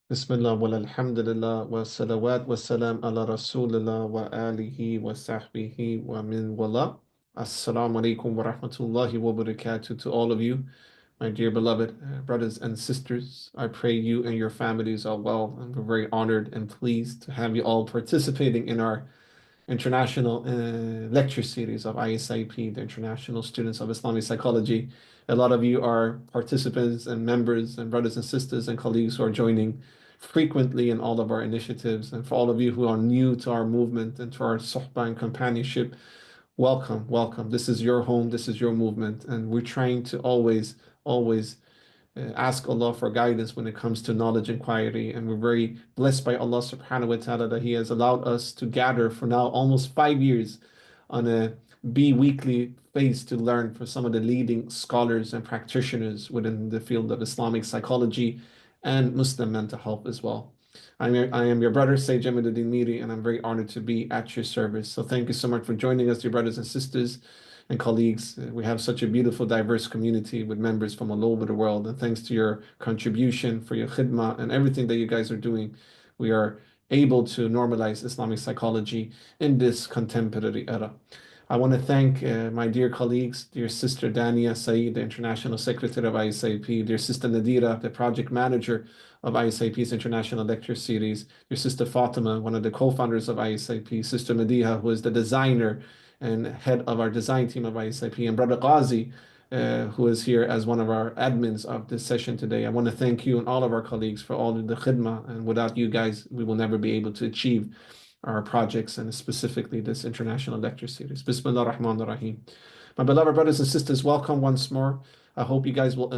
Bismillah wa alhamdulillah wa salawat wa salam ala rasulillah wa alihi wa sahbihi wa min wala. Assalamu alaikum wa rahmatullahi wa barakatuh to all of you, my dear beloved brothers and sisters. I pray you and your families are well, and we're very honored and pleased to have you all participating in our international lecture series of ISIP, the International Students of Islamic Psychology. A lot of you are participants and members and brothers and sisters and colleagues who are joining frequently in all of our initiatives. And for all of you who are new to our movement and to our sohbah and companionship, welcome, welcome. This is your home, this is your movement. And we're trying to always ask Allah for guidance when it comes to knowledge inquiry. And we're very blessed by Allah subhanahu wa ta'ala that He has allowed us to gather for now almost 5 years on a bi-weekly base to learn from some of the leading scholars and practitioners within the field of Islamic psychology and Muslim mental health as well. I am your brother, Sayyid Jamaluddin Miri, and I'm very honored to be at your service. So thank you so much for joining us, dear brothers and sisters and colleagues. We have such a beautiful, diverse community with members from all over the world. And thanks to your contribution, for your khidmah, and everything that you guys are doing, we are able to normalize Islamic psychology in this contemporary era. I want to thank my dear colleagues, dear sister Dania Saeed, the International Secretary of ISIP, dear sister Nadira, the project manager of ISIP's International Lecture Series, dear sister Fatima, one of the co-founders of ISIP, sister Madiha, who is the designer and head of our design team of ISIP, and brother Ghazi, who is here as one of our admins of this session today. I want to thank you and all of our colleagues for all of the khidmah, and without you guys, we will never be able to achieve our projects and specifically this international lecture series. Bismillah ar-Rahman ar-Rahim. My beloved brothers and sisters, welcome once more. I hope you guys will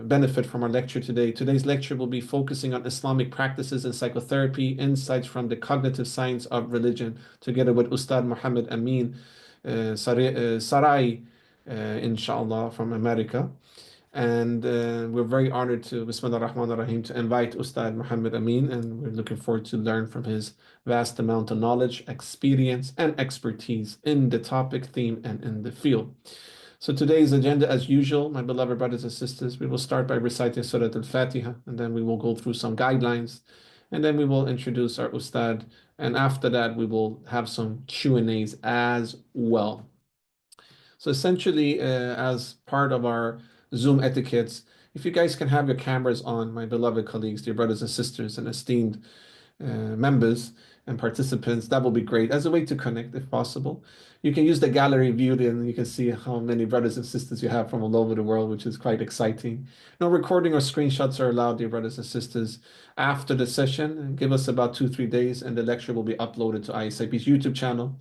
benefit from our lecture today. Today's lecture will be focusing on Islamic practices and psychotherapy, insights from the cognitive science of religion, together with Ustad Mohammadamin Saraei, inshallah, from America. And we're very honored to, Bismillah ar-Rahman ar-Rahim, to invite Ustad Mohammadamin, and we're looking forward to learn from his vast amount of knowledge, experience, and expertise in the topic, theme, and in the field. So today's agenda, as usual, my beloved brothers and sisters, we will start by reciting Surah Al-Fatiha, and then we will go through some guidelines, and then we will introduce our Ustad, and after that, we will have some Q&As as well. So essentially, as part of our Zoom etiquettes, if you guys can have your cameras on, my beloved colleagues, dear brothers and sisters, and esteemed members and participants, that will be great as a way to connect if possible. You can use the gallery view and you can see how many brothers and sisters you have from all over the world, which is quite exciting. No recording or screenshots are allowed, dear brothers and sisters. After the session, give us about 2-3 days and the lecture will be uploaded to ISIP's YouTube channel.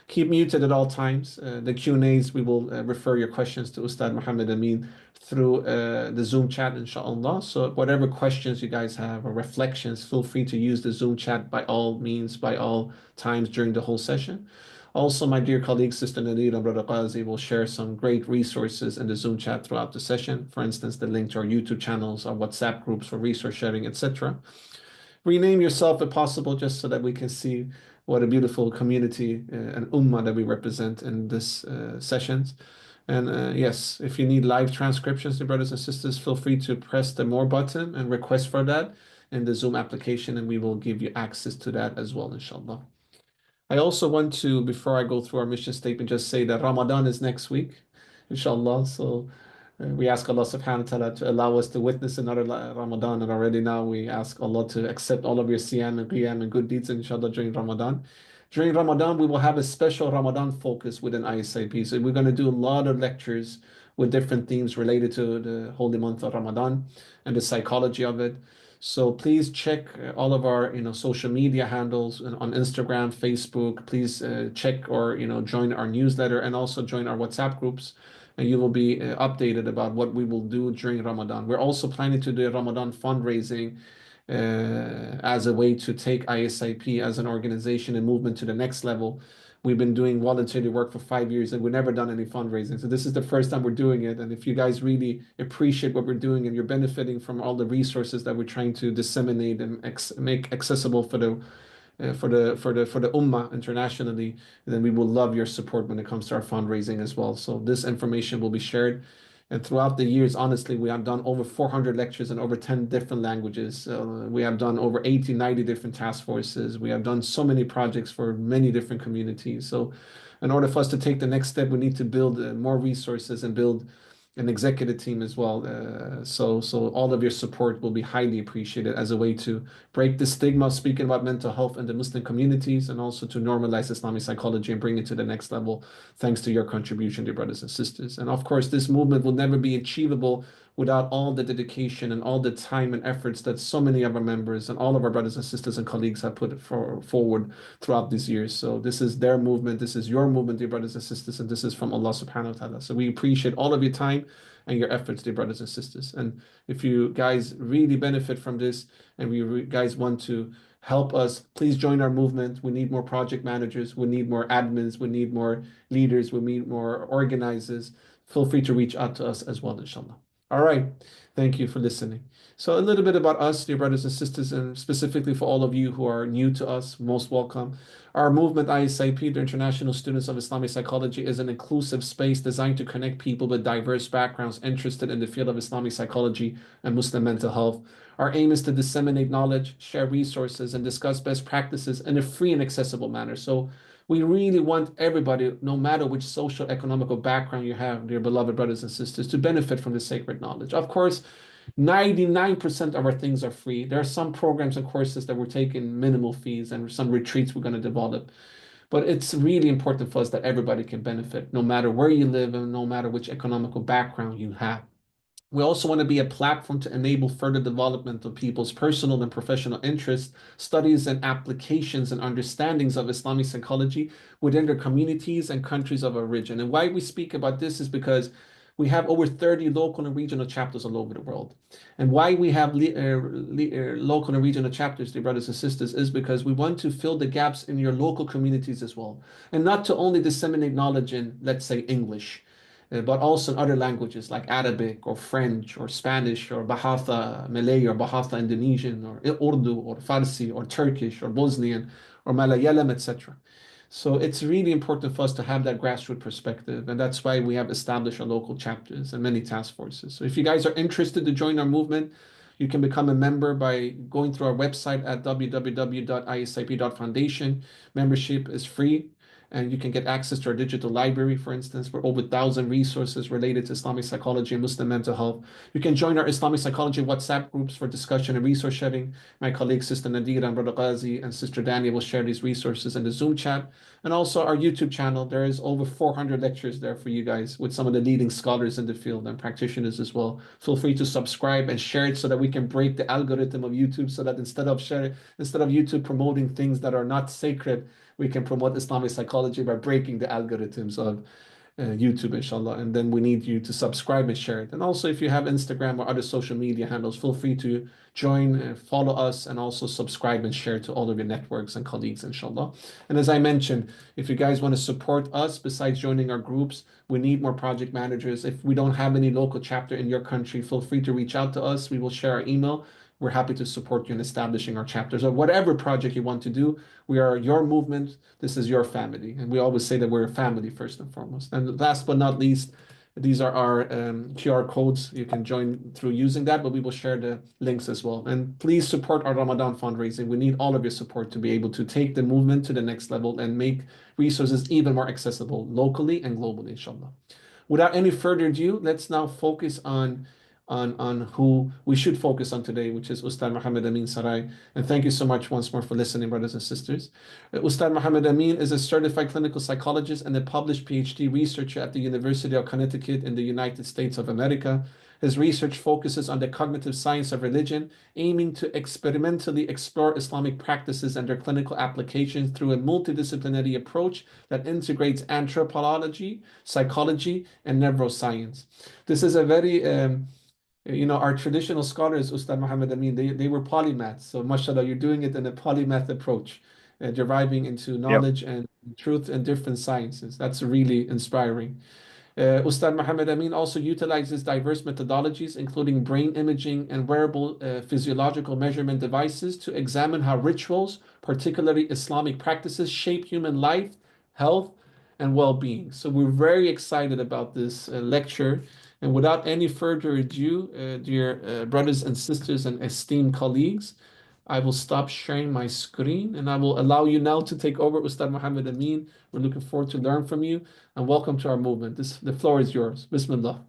Keep muted at all times. The Q&As, we will refer your questions to Ustad Mohammadamin through the Zoom chat, inshallah. So whatever questions you guys have or reflections, feel free to use the Zoom chat by all means, by all times during the whole session. Also, my dear colleague, Sister Nadir and Brother Qazi will share some great resources in the Zoom chat throughout the session. For instance, the link to our YouTube channels, our WhatsApp groups for resource sharing, etc. Rename yourself if possible, just so that we can see what a beautiful community and ummah that we represent in this sessions. And yes, if you need live transcriptions, dear brothers and sisters, feel free to press the more button and request for that in the Zoom application, and we will give you access to that as well, inshallah. I also want to, before I go through our mission statement, just say that Ramadan is next week, inshallah. So we ask Allah subhanahu wa ta'ala to allow us to witness another Ramadan. And already now we ask Allah to accept all of your siyam and qiyam and good deeds, inshallah, during Ramadan. During Ramadan, we will have a special Ramadan focus within ISIP. So we're going to do a lot of lectures with different themes related to the holy month of Ramadan and the psychology of it. So please check all of our social media handles on Instagram, Facebook. Please check or join our newsletter and also join our WhatsApp groups, and you will be updated about what we will do during Ramadan. We're also planning to do a Ramadan fundraising as a way to take ISIP as an organization and movement to the next level. We've been doing voluntary work for 5 years and we've never done any fundraising. So this is the first time we're doing it. And if you guys really appreciate what we're doing and you're benefiting from all the resources that we're trying to disseminate and make accessible for the ummah internationally, then we will love your support when it comes to our fundraising as well. So this information will be shared And throughout the years, honestly, we have done over 400 lectures in over 10 different languages. We have done over 80, 90 different task forces. We have done so many projects for many different communities. So in order for us to take the next step, we need to build more resources and build an executive team as well. So all of your support will be highly appreciated as a way to break the stigma of speaking about mental health in the Muslim communities, and also to normalize Islamic psychology and bring it to the next level, thanks to your contribution, dear brothers and sisters. And of course, this movement will never be achievable without all the dedication and all the time and efforts that so many of our members and all of our brothers and sisters and colleagues have put forward throughout these years. So this is their movement, this is your movement, dear brothers and sisters, and this is from Allah subhanahu wa ta'ala. So we appreciate all of your time and your efforts, dear brothers and sisters. And if you guys really benefit from this, and guys want to help us, please join our movement. We need more project managers, we need more admins, we need more leaders, we need more organizers. Feel free to reach out to us as well, inshallah. All right. Thank you for listening. So a little bit about us, dear brothers and sisters, and specifically for all of you who are new to us, most welcome. Our movement, ISIP, the International Students of Islamic Psychology, is an inclusive space designed to connect people with diverse backgrounds interested in the field of Islamic psychology and Muslim mental health. Our aim is to disseminate knowledge, share resources, and discuss best practices in a free and accessible manner. So we really want everybody, no matter which social economical background you have, dear beloved brothers and sisters, to benefit from the sacred knowledge. Of course, 99% of our things are free. There are some programs and courses that we're taking minimal fees, and some retreats we're going to develop. But it's really important for us that everybody can benefit, no matter where you live and no matter which economical background you have. We also want to be a platform to enable further development of people's personal and professional interests, studies, and applications and understandings of Islamic psychology within their communities and countries of origin. And why we speak about this is because we have over 30 local and regional chapters all over the world. And why we have local and regional chapters, dear brothers and sisters, is because we want to fill the gaps in your local communities as well. And not to only disseminate knowledge in, let's say, English, but also in other languages like Arabic or French or Spanish or Bahasa Malay or Bahasa Indonesian or Urdu or Farsi or Turkish or Bosnian or Malayalam, etc. So it's really important for us to have that grassroots perspective, and that's why we have established our local chapters and many task forces. So if you guys are interested to join our movement, you can become a member by going through our website at www.isip.foundation. Membership is free, and you can get access to our digital library, for instance, for over 1,000 resources related to Islamic psychology and Muslim mental health. You can join our Islamic psychology WhatsApp groups for discussion and resource sharing. My colleagues, Sister Nadira and Brother Ghazi and Sister Dania will share these resources in the Zoom chat. And also our YouTube channel. There is over 400 lectures there for you guys with some of the leading scholars in the field and practitioners as well. Feel free to subscribe and share it so that we can break the algorithm of YouTube, so that instead of YouTube promoting things that are not sacred, we can promote Islamic psychology by breaking the algorithms of YouTube, inshallah. And then we need you to subscribe and share it. And also, if you have Instagram or other social media handles, feel free to join and follow us, and also subscribe and share to all of your networks and colleagues, inshallah. And as I mentioned, if you guys want to support us, besides joining our groups, we need more project managers. If we don't have any local chapter in your country, feel free to reach out to us. We will share our email. We're happy to support you in establishing our chapters or whatever project you want to do. We are your movement. This is your family. And we always say that we're a family first and foremost. And last but not least, these are our QR codes. You can join through using that, but we will share the links as well. And please support our Ramadan fundraising. We need all of your support to be able to take the movement to the next level and make resources even more accessible locally and globally, inshallah. Without any further ado, let's now focus on who we should focus on today, which is Ustad Mohammadamin Saraei. And thank you so much once more for listening, brothers and sisters. Ustad Mohammadamin is a certified clinical psychologist and a published PhD researcher at the University of Connecticut in the United States of America. His research focuses on the cognitive science of religion, aiming to experimentally explore Islamic practices and their clinical applications through a multidisciplinary approach that integrates anthropology, psychology, and neuroscience. This is a very our traditional scholars, Ustad Mohammadamin, they were polymaths. So, mashallah, you're doing it in a polymath approach, deriving into Yep. knowledge and truth in different sciences. That's really inspiring. Ustad Mohammadamin also utilizes diverse methodologies, including brain imaging and wearable physiological measurement devices, to examine how rituals, particularly Islamic practices, shape human life, health, and well-being. So we're very excited about this lecture And without any further ado, dear brothers and sisters and esteemed colleagues, I will stop sharing my screen and I will allow you now to take over, Ustad Mohammadamin. We're looking forward to learn from you and welcome to our movement. The floor is yours. Bismillah.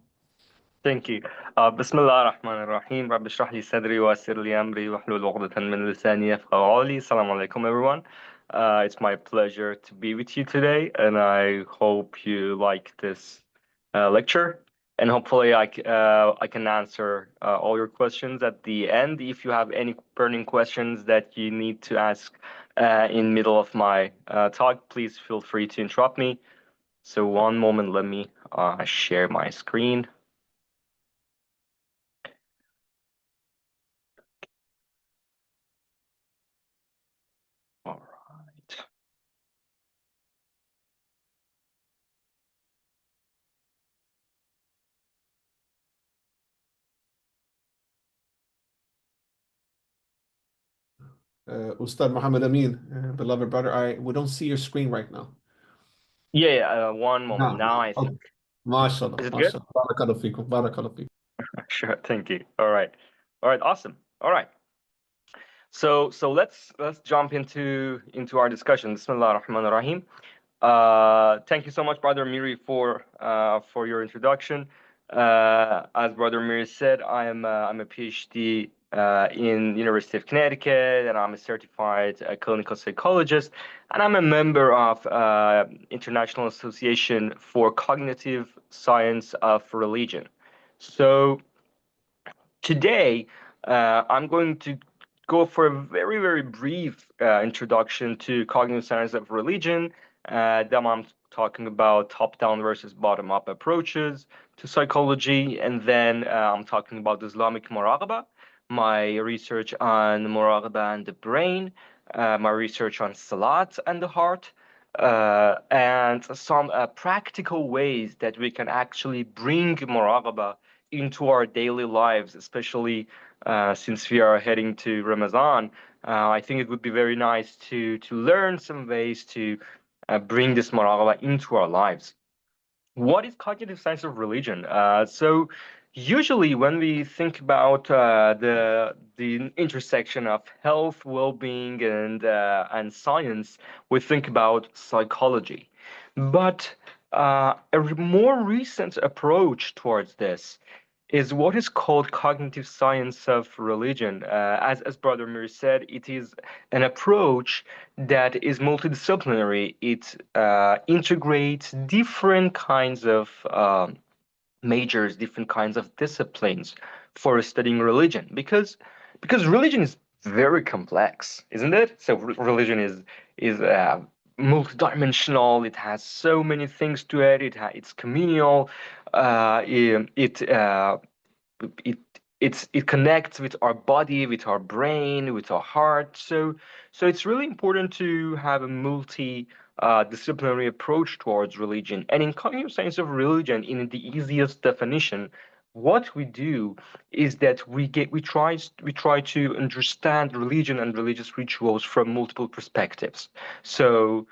Thank you. بسم الله الرحمن الرحيم رب اشرح لي صدري ويسر لي أمري واحلل عقدة من لساني يفقهوا قولي. Assalamu alaikum, everyone. It's my pleasure to be with you today, and I hope you like this lecture. And hopefully, I can answer all your questions at the end. If you have any burning questions that you need to ask in middle of my talk, please feel free to interrupt me. So one moment, let me share my screen. All right. Ustad Mohammadamin, beloved brother, we don't see your screen right now. Yeah, one moment. No. Now I Okay. think. MashaAllah, Is it good? MashaAllah. Barakallahu feekum, barakallahu feekum. Sure. Thank you. All right. All right. Awesome. All right. So let's jump into our discussion. Bismillah ar-Rahman ar-Rahim. Thank you so much, Brother Miri, for your introduction. As Brother Miri said, I'm a PhD in University of Connecticut, and I'm a certified clinical psychologist, and I'm a member of International Association for Cognitive Science of Religion. So today, I'm going to go for a very, very brief introduction to cognitive science of religion. Then I'm talking about top-down versus bottom-up approaches to psychology, and then I'm talking about Islamic muraqabah, my research on muraqabah and the brain, my research on salat and the heart, and some practical ways that we can actually bring muraqabah into our daily lives, especially since we are heading to Ramadan. I think it would be very nice to learn some ways to bring this muraqabah into our lives. What is cognitive science of religion? So usually when we think about the intersection of health, well-being, and science, we think about psychology. But a more recent approach towards this is what is called cognitive science of religion. As Brother Mir said, it is an approach that is multidisciplinary. It integrates different kinds of majors, different kinds of disciplines for studying religion, because religion is very complex, isn't it? So religion is multidimensional. It has so many things to it. It's communal. It it connects with our body, with our brain, with our heart. So it's really important to have a multi disciplinary approach towards religion. And in cognitive science of religion, in the easiest definition, what we do is that we try to understand religion and religious rituals from multiple perspectives. So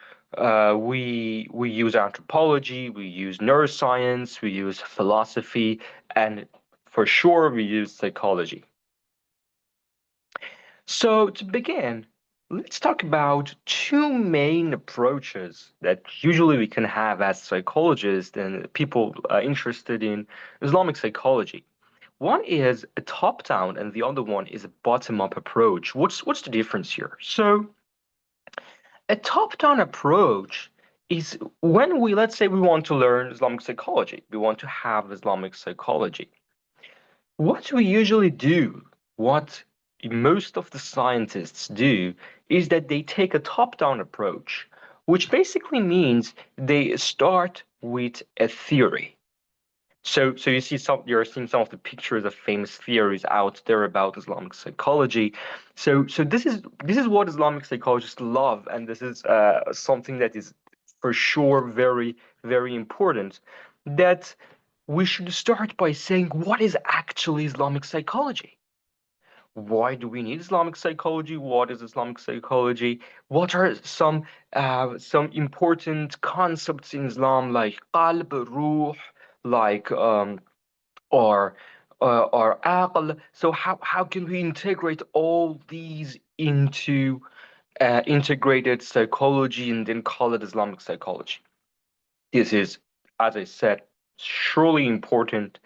we use anthropology, we use neuroscience, we use philosophy, and for sure, we use psychology. So, to begin, let's talk about two main approaches that usually we can have as psychologists and people interested in Islamic psychology. One is a top-down, and the other one is a bottom-up approach. What's the difference here? So, a top-down approach is when let's say we want to learn Islamic psychology, we want to have Islamic psychology. What we usually do, what most of the scientists do, is that they take a top-down approach, which basically means they start with a theory. So you're seeing some of the pictures of famous theories out there about Islamic psychology. So this is what Islamic psychologists love, and this is something that is for sure very, very important. That we should start by saying what is actually Islamic psychology? Why do we need Islamic psychology? What is Islamic psychology? What are some important concepts in Islam like qalb, ruh, like or aql. So how can we integrate all these into integrated psychology and then call it Islamic psychology? This is, as I said, surely important,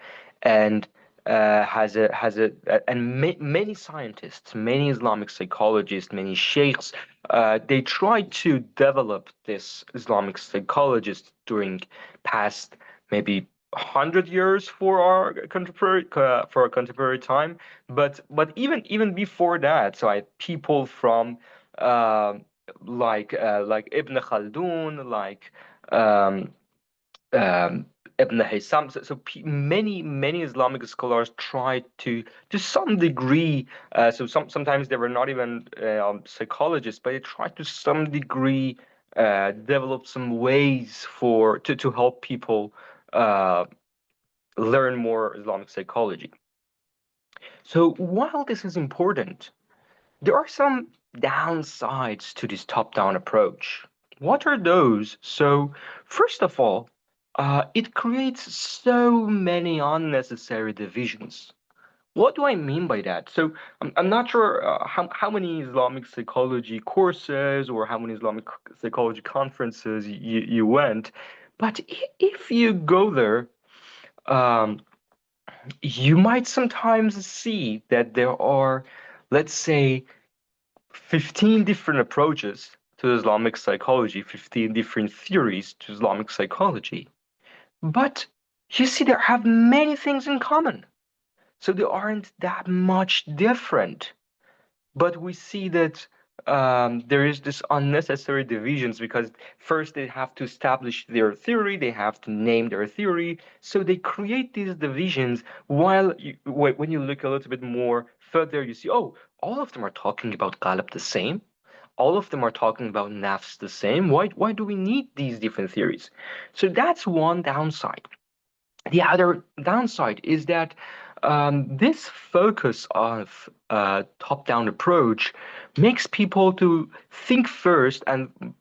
and many scientists, many Islamic psychologists, many sheikhs, they tried to develop this Islamic psychologist during past maybe 100 years for our contemporary time, but even before that, so people from uh, like Ibn Khaldun, like um, um, Ibn Haytham. Many Islamic scholars tried to some degree. Sometimes they were not even psychologists, but they tried to some degree develop some ways to help people uh, learn more Islamic psychology. So while this is important, there are some downsides to this top-down approach. What are those? So, first of all, it creates so many unnecessary divisions. What do I mean by that? So, I'm not sure how many Islamic psychology courses or how many Islamic psychology conferences you went, but if you go there, um, you might sometimes see that there are, let's say, 15 different approaches to Islamic psychology, 15 different theories to Islamic psychology. But you see, they have many things in common. So they aren't that much different. But we see that there is this unnecessary divisions because first they have to establish their theory, they have to name their theory. So they create these divisions while when you look a little bit more further, you see, oh, all of them are talking about qalb the same. All of them are talking about nafs the same. Why do we need these different theories? So that's one downside. The other downside is that this focus of top-down approach makes people to think first and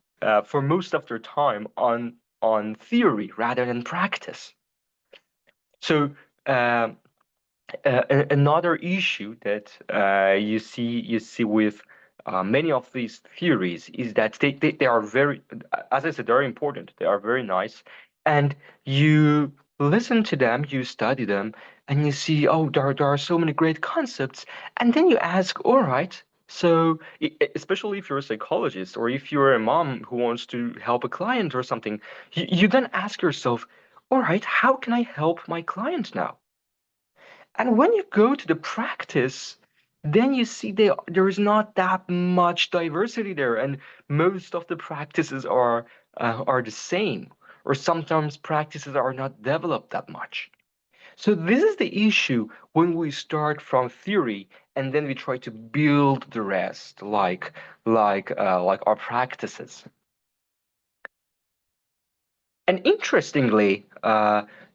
for most of their time on theory rather than practice. So another issue that you see with many of these theories is that they are very, as I said, very important. They are very nice, and you listen to them, you study them, and you see, oh, there are so many great concepts, and then you ask, all right. So, especially if you're a psychologist or if you're a mom who wants to help a client or something, you then ask yourself, all right, how can I help my client now? And when you go to the practice, then you see there is not that much diversity there, and most of the practices are the same, or sometimes practices are not developed that much. So this is the issue when we start from theory and then we try to build the rest, like our practices. And interestingly,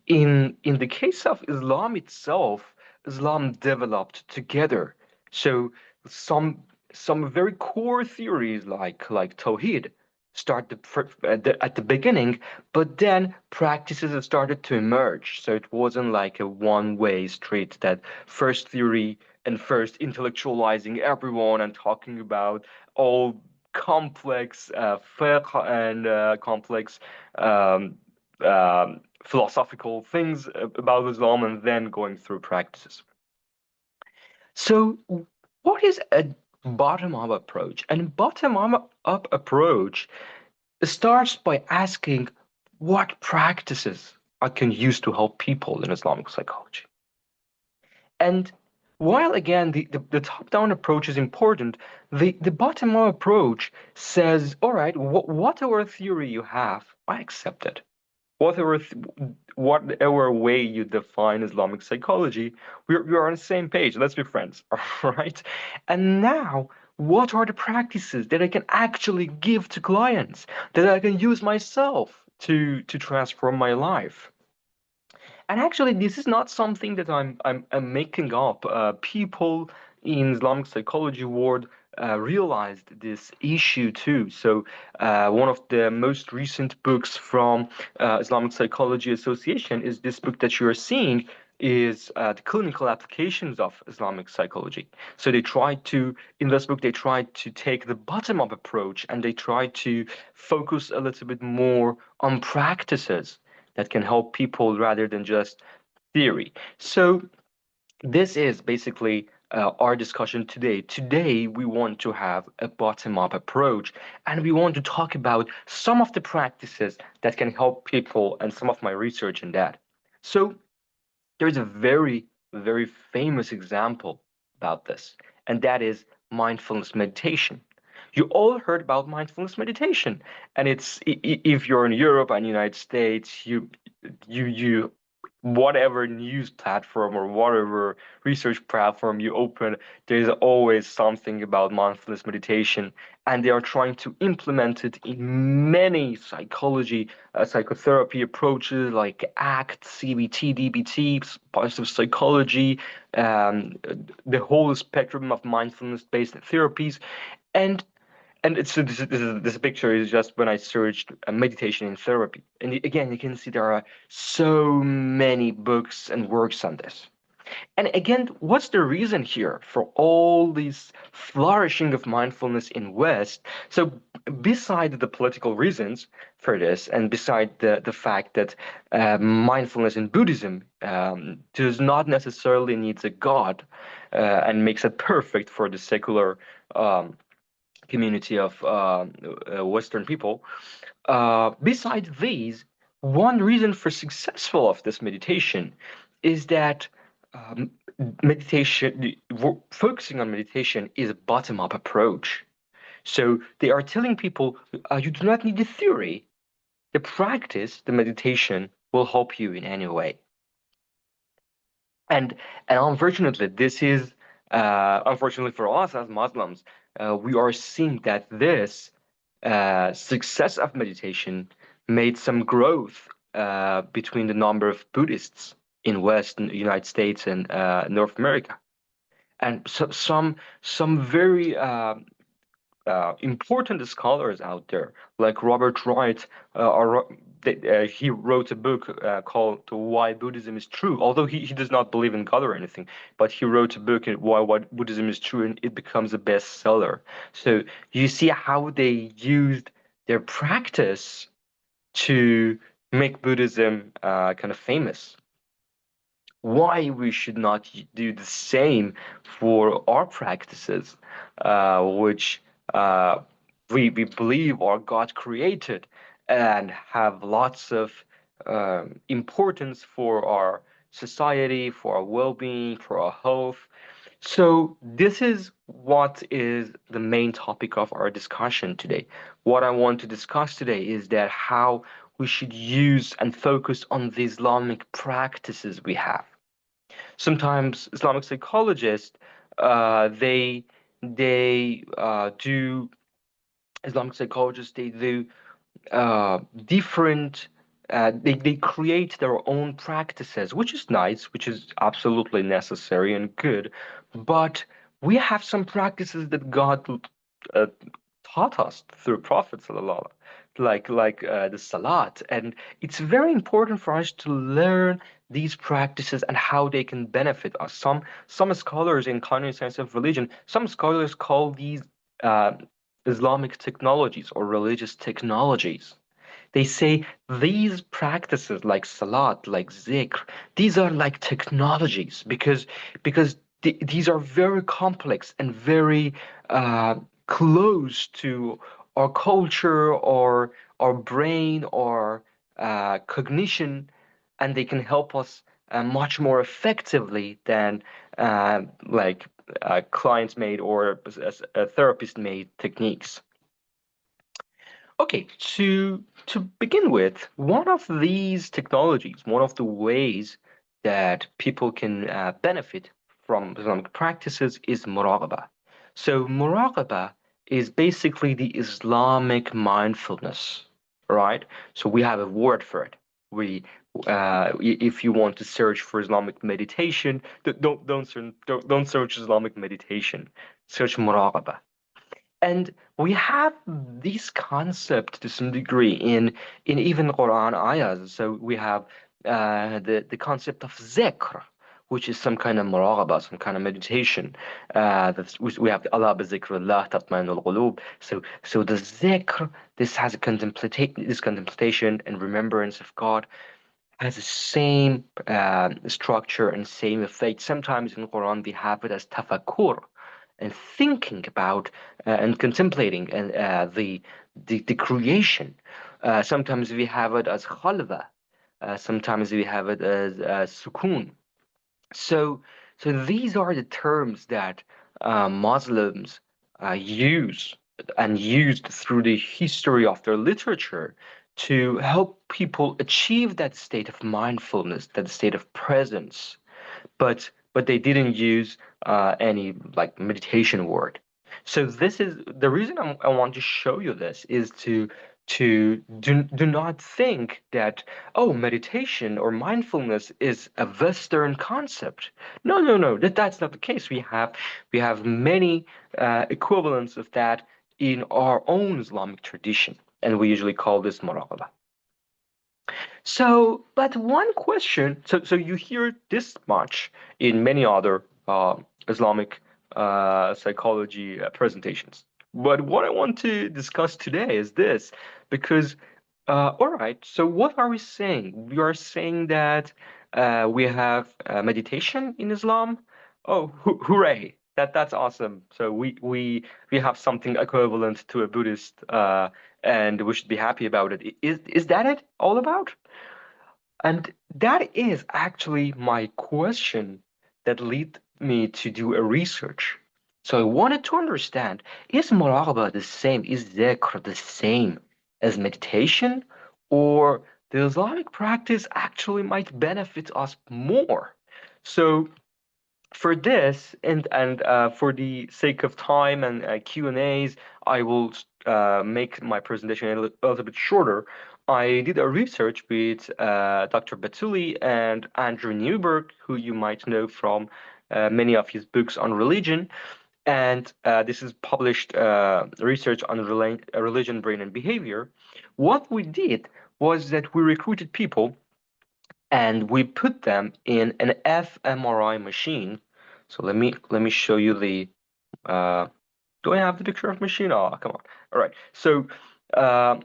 in the case of Islam itself, Islam developed together. So some some very core theories like Tawhid start at the beginning, but then practices have started to emerge. So it wasn't like a one-way street that first theory and first intellectualizing everyone and talking about all complex fiqh and complex um, philosophical things about Islam and then going through practices. So, what is a bottom-up approach? And bottom-up approach starts by asking what practices I can use to help people in Islamic psychology. And while again the top-down approach is important, the bottom-up approach says, all right, whatever theory you have, I accept it. Whatever whatever way you define Islamic psychology, we're on the same page. Let's be friends, all right? And now, what are the practices that I can actually give to clients that I can use myself to transform my life? And actually, this is not something that I'm making up. People in Islamic psychology world realized this issue too. So one of the most recent books from Islamic Psychology Association is this book that you're seeing. is the clinical applications of Islamic psychology. So they try to, in this book, they try to take the bottom-up approach and they try to focus a little bit more on practices that can help people rather than just theory. So this is basically our discussion today. Today, we want to have a bottom-up approach, and we want to talk about some of the practices that can help people and some of my research in that. So there's a very, very famous example about this, and that is mindfulness meditation. You all heard about mindfulness meditation, and if you're in Europe and United States, you whatever news platform or whatever research platform you open, there's always something about mindfulness meditation, and they are trying to implement it in many psychotherapy approaches like ACT, CBT, DBT, positive psychology, um, the whole spectrum of mindfulness-based therapies, and this picture is just when I searched meditation in therapy. And again, you can see there are so many books and works on this. And again, what's the reason here for all these flourishing of mindfulness in West? So beside the political reasons for this, and beside the fact that mindfulness in Buddhism does not necessarily need a god and makes it perfect for the secular community of Western people. Besides these, one reason for successful of this meditation is that um, focusing on meditation is a bottom-up approach. So they are telling people you do not need the theory. The practice, the meditation, will help you in any way. And unfortunately, this is unfortunately for us as Muslims, we are seeing that this success of meditation made some growth between the number of Buddhists in West United States and North America, and so some very important scholars out there, like Robert Wright, he wrote a book called Why Buddhism is True, although he does not believe in God or anything, but he wrote a book Why Buddhism is True, and it becomes a bestseller. So you see how they used their practice to make Buddhism kind of famous. Why we should not do the same for our practices, which uh, we believe are God created and have lots of importance for our society, for our well-being, for our health. So this is what is the main topic of our discussion today. What I want to discuss today is that how we should use and focus on the Islamic practices we have. Sometimes Islamic psychologists they do Islamic psychologists they do different they create their own practices, which is nice, which is absolutely necessary and good, but we have some practices that God uh, taught us through Prophet sallallahu like the salat, and it's very important for us to learn these practices and how they can benefit us. Some scholars in cognitive science of religion, some scholars call these uh, Islamic technologies or religious technologies. They say these practices like salat, like zikr, these are like technologies because these are very complex and very close to our culture or our brain or cognition, and they can help us much more effectively than like clients made or therapist made techniques. Okay, to begin with, one of these technologies, one of the ways that people can benefit from Islamic practices is muraqabah. So muraqabah is basically the Islamic mindfulness, right? So we have a word for it. We, if you want to search for Islamic meditation, don't search Islamic meditation. Search muraqabah. And we have this concept to some degree in even Quran ayahs. So we have the concept of zikr, which is some kind of muraqabah, some kind of meditation. We have Allah bi zikrullah tatma'innul qulub. So the zikr, this has a contemplation and remembrance of God, has the same structure and same effect. Sometimes in Quran we have it as tafakkur, and thinking about and contemplating and the creation. Sometimes we have it as khalwa. Sometimes we have it as sukoon. So, so these are the terms that Muslims use and used through the history of their literature to help people achieve that state of mindfulness, that state of presence. But they didn't use any like meditation word. So this is the reason I want to show you this is to do not think that, oh, meditation or mindfulness is a Western concept. No, no, no, that's not the case. We have many equivalents of that in our own Islamic tradition, and we usually call this muraqabah. So, but one question, so you hear this much in many other Islamic psychology presentations. But what I want to discuss today is this, because, all right, so what are we saying? We are saying that we have meditation in Islam. Oh, hooray! That's awesome. So we have something equivalent to a Buddhist, and we should be happy about it. Is that it all about? And that is actually my question that led me to do a research. So I wanted to understand, is muraqabah the same? Is dhikr the same as meditation? Or the Islamic practice actually might benefit us more? So for this and for the sake of time and Q&As, I will make my presentation a little bit shorter. I did a research with Dr. Batuli and Andrew Newberg, who you might know from many of his books on religion. And this is published research on religion, brain, and behavior. What we did was that we recruited people and we put them in an fMRI machine. So let me show you the. Do I have the picture of machine? Oh, come on. All right. So uh,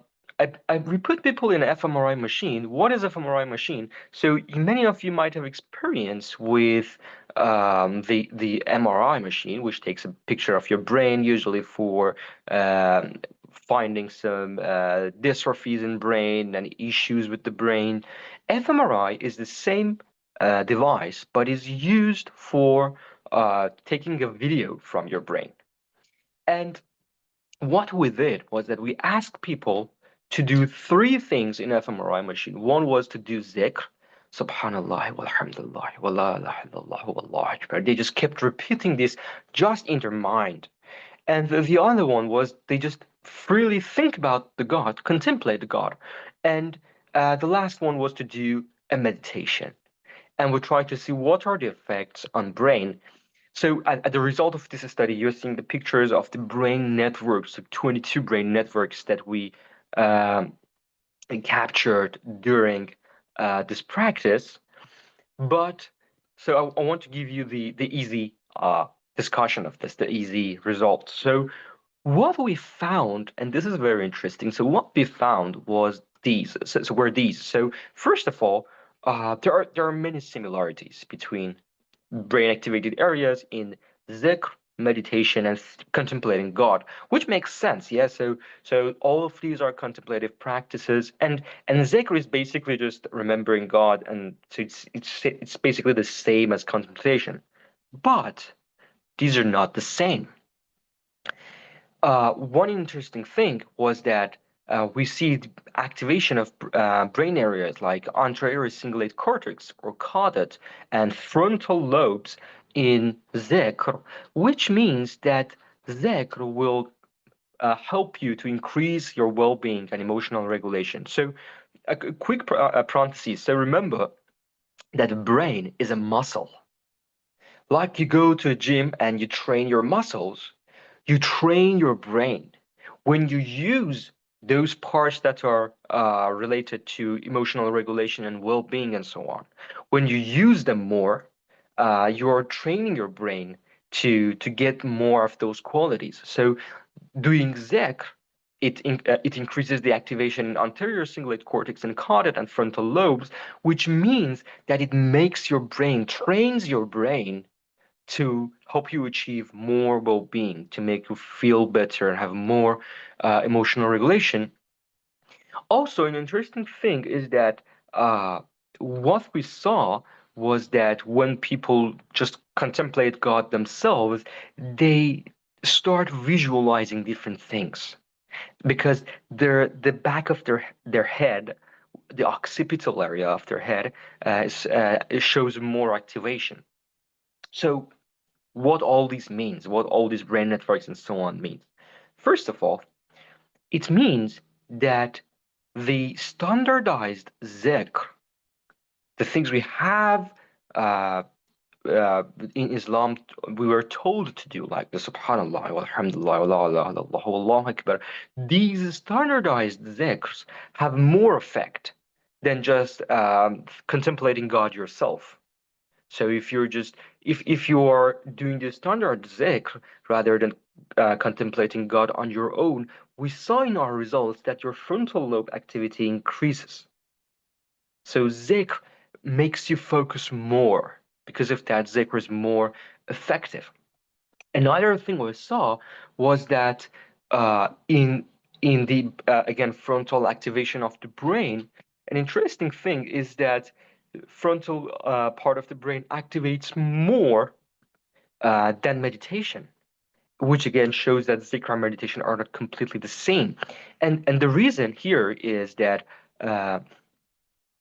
we put people in an fMRI machine. What is a fMRI machine? So many of you might have experience with the MRI machine, which takes a picture of your brain, usually for finding some dystrophies in brain and issues with the brain. fMRI is the same device, but is used for taking a video from your brain. And what we did was that we asked people to do three things in fMRI machine. One was to do zikr, subhanallah, walhamdulillah, wa la ilaha illallah, wallahu akbar. They just kept repeating this just in their mind. And the other one was they just freely think about the God, contemplate the God. And the last one was to do a meditation. And we tried to see what are the effects on brain. So at the result of this study, you're seeing the pictures of the brain networks, the 22 brain networks that we um, captured during this practice. But so I want to give you the easy discussion of this, the easy results. So what we found, and this is very interesting. So what we found was these. So were these. So first of all, there are many similarities between brain activated areas in zikr, meditation, and contemplating God, which makes sense. Yeah. So all of these are contemplative practices, and zikr is basically just remembering God, and so it's basically the same as contemplation. But these are not the same. One interesting thing was that we see the activation of brain areas like anterior cingulate cortex or caudate and frontal lobes in zikr, which means that zikr will help you to increase your well-being and emotional regulation. So a quick parenthesis. So remember that the brain is a muscle. Like you go to a gym and you train your muscles, you train your brain. When you use those parts that are related to emotional regulation and well-being and so on. When you use them more, you are training your brain to get more of those qualities. So doing zikr, it increases the activation in anterior cingulate cortex and caudate and frontal lobes, which means that it makes your brain, trains your brain to help you achieve more well-being, to make you feel better and have more emotional regulation. Also, an interesting thing is that what we saw was that when people just contemplate God themselves, they start visualizing different things because the back of their head, the occipital area of their head, it shows more activation. So what all this means, what all these brain networks and so on means. First of all, it means that the standardized zikr, the things we have uh, in Islam, we were told to do, like the Subhanallah, Alhamdulillah, Allah, Allah, Allah, Allahu Akbar. These standardized zikrs have more effect than just contemplating God yourself. So if you're just if you are doing the standard zikr rather than contemplating God on your own, we saw in our results that your frontal lobe activity increases. So zikr makes you focus more. Because of that, zikr is more effective. Another thing we saw was that in the again frontal activation of the brain, an interesting thing is that frontal part of the brain activates more than meditation, which again shows that zikr and meditation are not completely the same. And the reason here is that uh,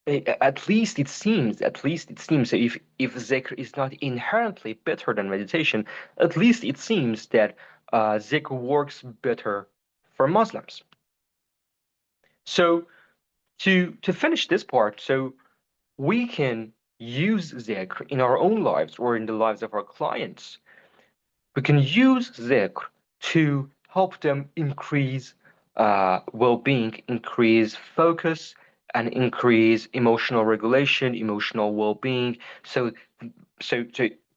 at least it seems that if zikr is not inherently better than meditation, at least it seems that zikr works better for Muslims. So to finish this part, so we can use zikr in our own lives or in the lives of our clients. We can use zikr to help them increase well-being, increase focus, and increase emotional regulation, emotional well-being. So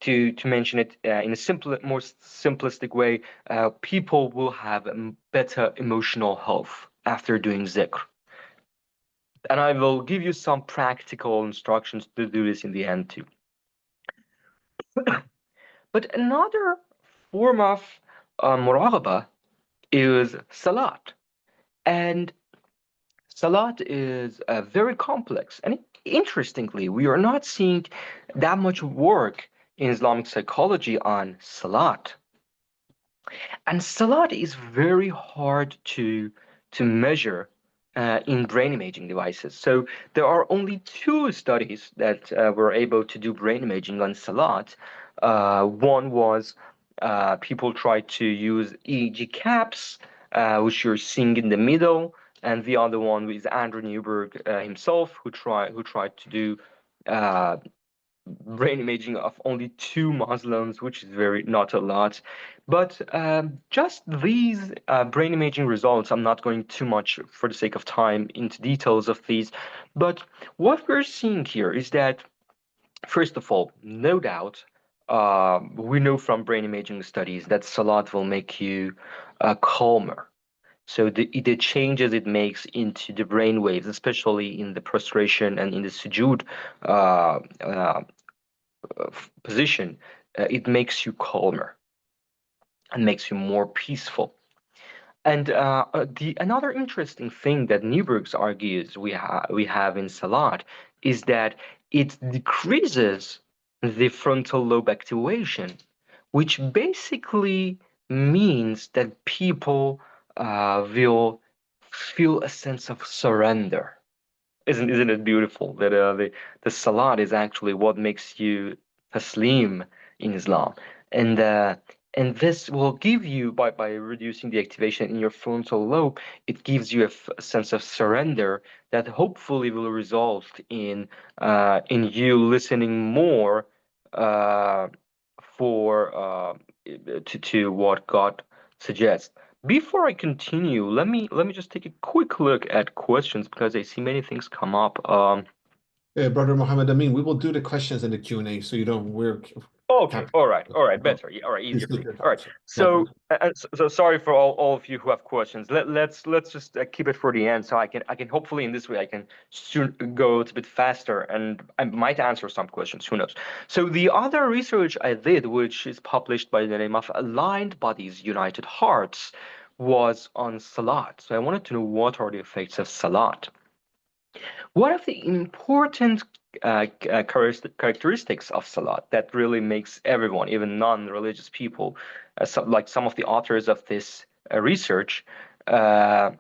to mention it in a more simplistic way, people will have better emotional health after doing zikr. And I will give you some practical instructions to do this in the end too. But another form of muraqabah is salat. And salat is very complex. And interestingly, we are not seeing that much work in Islamic psychology on salat. And salat is very hard to measure in brain imaging devices. So there are only two studies that were able to do brain imaging on salat. One was people tried to use EEG caps, which you're seeing in the middle, and the other one was Andrew Newberg himself, who tried to do uh, brain imaging of only two Muslims, which is very not a lot. But just these brain imaging results, I'm not going too much for the sake of time into details of these. But what we're seeing here is that, first of all, no doubt, we know from brain imaging studies that salat will make you calmer. So the changes it makes into the brain waves, especially in the prostration and in the sujood position, it makes you calmer and makes you more peaceful. And the another interesting thing that Newbergs argues we have in Salat is that it decreases the frontal lobe activation, which basically means that people will feel a sense of surrender. Isn't it beautiful that the salat is actually what makes you taslim in Islam, and and this will give you by reducing the activation in your frontal lobe, it gives you a sense of surrender that hopefully will result in you listening more uh, for to what God suggests. Before I continue, let me just take a quick look at questions because I see many things come up. Brother Mohammadamin, we will do the questions in the Q&A so you don't work. Okay, all right, No, better, yeah, all right, please easier for take me. your All time, right, sir. No so problem. so sorry for all of you who have questions. Let's just keep it for the end, so I can hopefully in this way I can soon go a bit faster, and I might answer some questions. Who knows? So the other research I did, which is published by the name of Aligned Bodies, United Hearts, was on Salat. So I wanted to know what are the effects of Salat. One of the important characteristics of Salat that really makes everyone, even non-religious people, like some of the authors of this research, uh,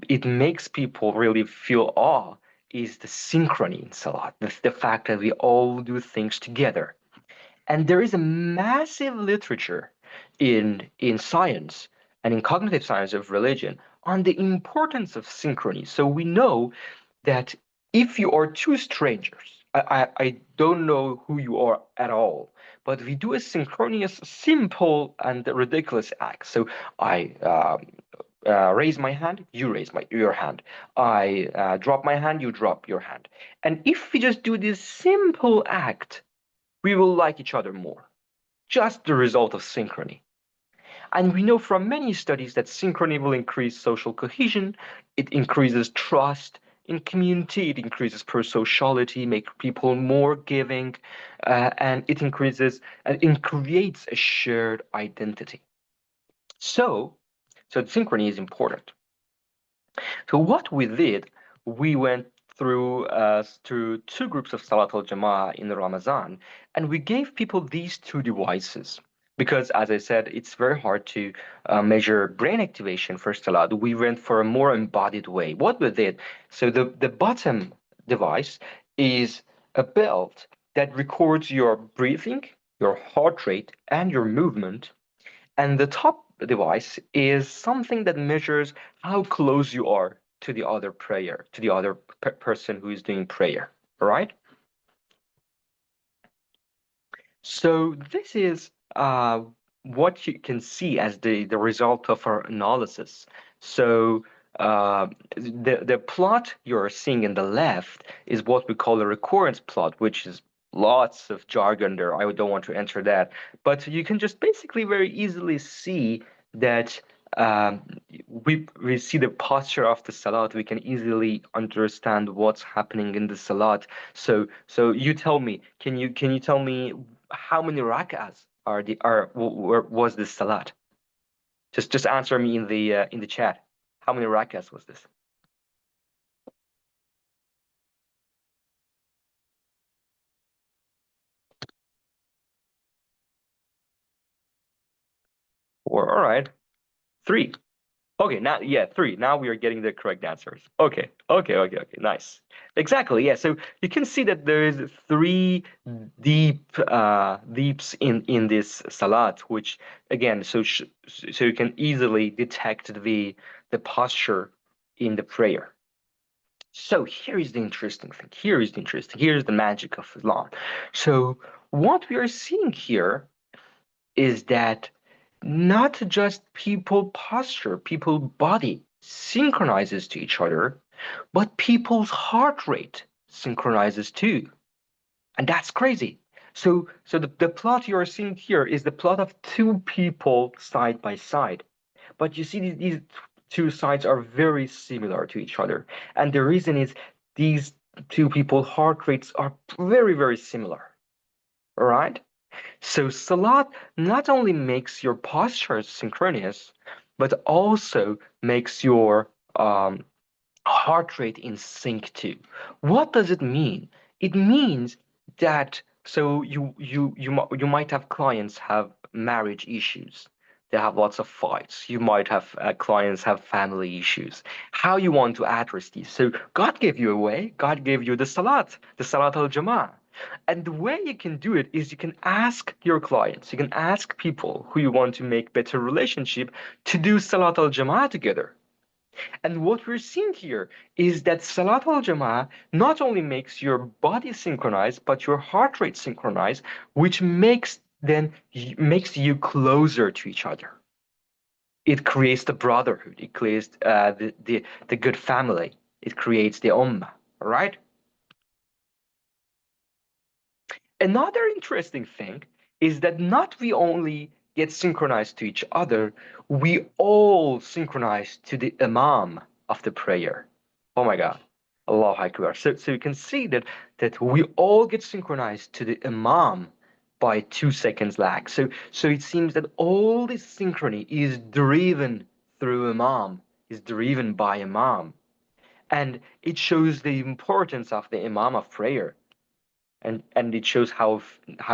it makes people really feel awe is the synchrony in Salat, the fact that we all do things together. And there is a massive literature in science and in cognitive science of religion on the importance of synchrony. So we know that if you are two strangers, I don't know who you are at all, but we do a synchronous, simple, and ridiculous act. So I raise my hand, you raise your hand. I drop my hand, you drop your hand. And if we just do this simple act, we will like each other more. Just the result of synchrony. And we know from many studies that synchrony will increase social cohesion, it increases trust in community, it increases prosociality, make people more giving, and it creates a shared identity. So synchrony is important. So what we did, we went through two groups of Salat al-Jama'ah in Ramadan, and we gave people these two devices. Because, as I said, it's very hard to measure brain activation for Salat. We went for a more embodied way. What we did, so the bottom device is a belt that records your breathing, your heart rate, and your movement. And the top device is something that measures how close you are to the other prayer, to the other person who is doing prayer. All right. So this is what you can see as the result of our analysis. So the plot you're seeing in the left is what we call a recurrence plot, which is lots of jargon there. I don't want to enter that, but you can just basically very easily see that um, we see the posture of the salat. We can easily understand what's happening in the salat. So you tell me, can you tell me how many rak'ahs was this salat? Just answer me in the chat. How many rak'ahs was this? Four. All right. Three. Okay, now yeah, three. Now we are getting the correct answers. Okay. Nice. Exactly. Yeah. So you can see that there is three deeps in this salat, which again, so you can easily detect the posture in the prayer. So here is the interesting thing. Here's the magic of Islam. So what we are seeing here is that not just people posture, people body synchronizes to each other, but people's heart rate synchronizes too. And that's crazy. So the plot you are seeing here is the plot of two people side by side. But you see these two sides are very similar to each other. And the reason is these two people heart rates are very, very similar. All right? So Salat not only makes your posture synchronous, but also makes your heart rate in sync too. What does it mean? It means that so you might have clients have marriage issues. They have lots of fights. You might have clients have family issues. How you want to address these? So God gave you a way. God gave you the Salat al-Jama'ah. And the way you can do it is you can ask your clients, you can ask people who you want to make better relationship to do Salat al-Jama'ah together. And what we're seeing here is that Salat al-Jama'ah not only makes your body synchronize, but your heart rate synchronize, which makes you closer to each other. It creates the brotherhood. It creates the good family. It creates the ummah. All right. Another interesting thing is that not we only get synchronized to each other, we all synchronize to the imam of the prayer. Oh my God. Allahu Akbar. So you can see that we all get synchronized to the imam by 2 seconds lag. So it seems that all this synchrony is driven through imam, is driven by imam. And it shows the importance of the imam of prayer, and it shows how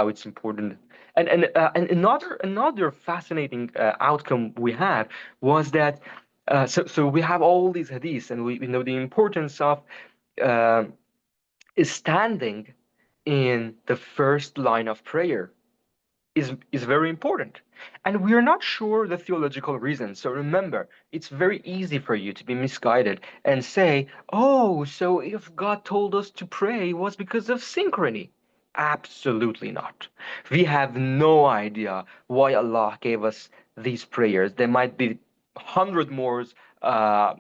it's important. And another fascinating outcome we had was that so we have all these hadiths, and we know the importance of uh, standing in the first line of prayer is very important. And we are not sure the theological reason. So remember, it's very easy for you to be misguided and say, oh, so if God told us to pray, it was because of synchrony. Absolutely not. We have no idea why Allah gave us these prayers. There might be 100 more uh,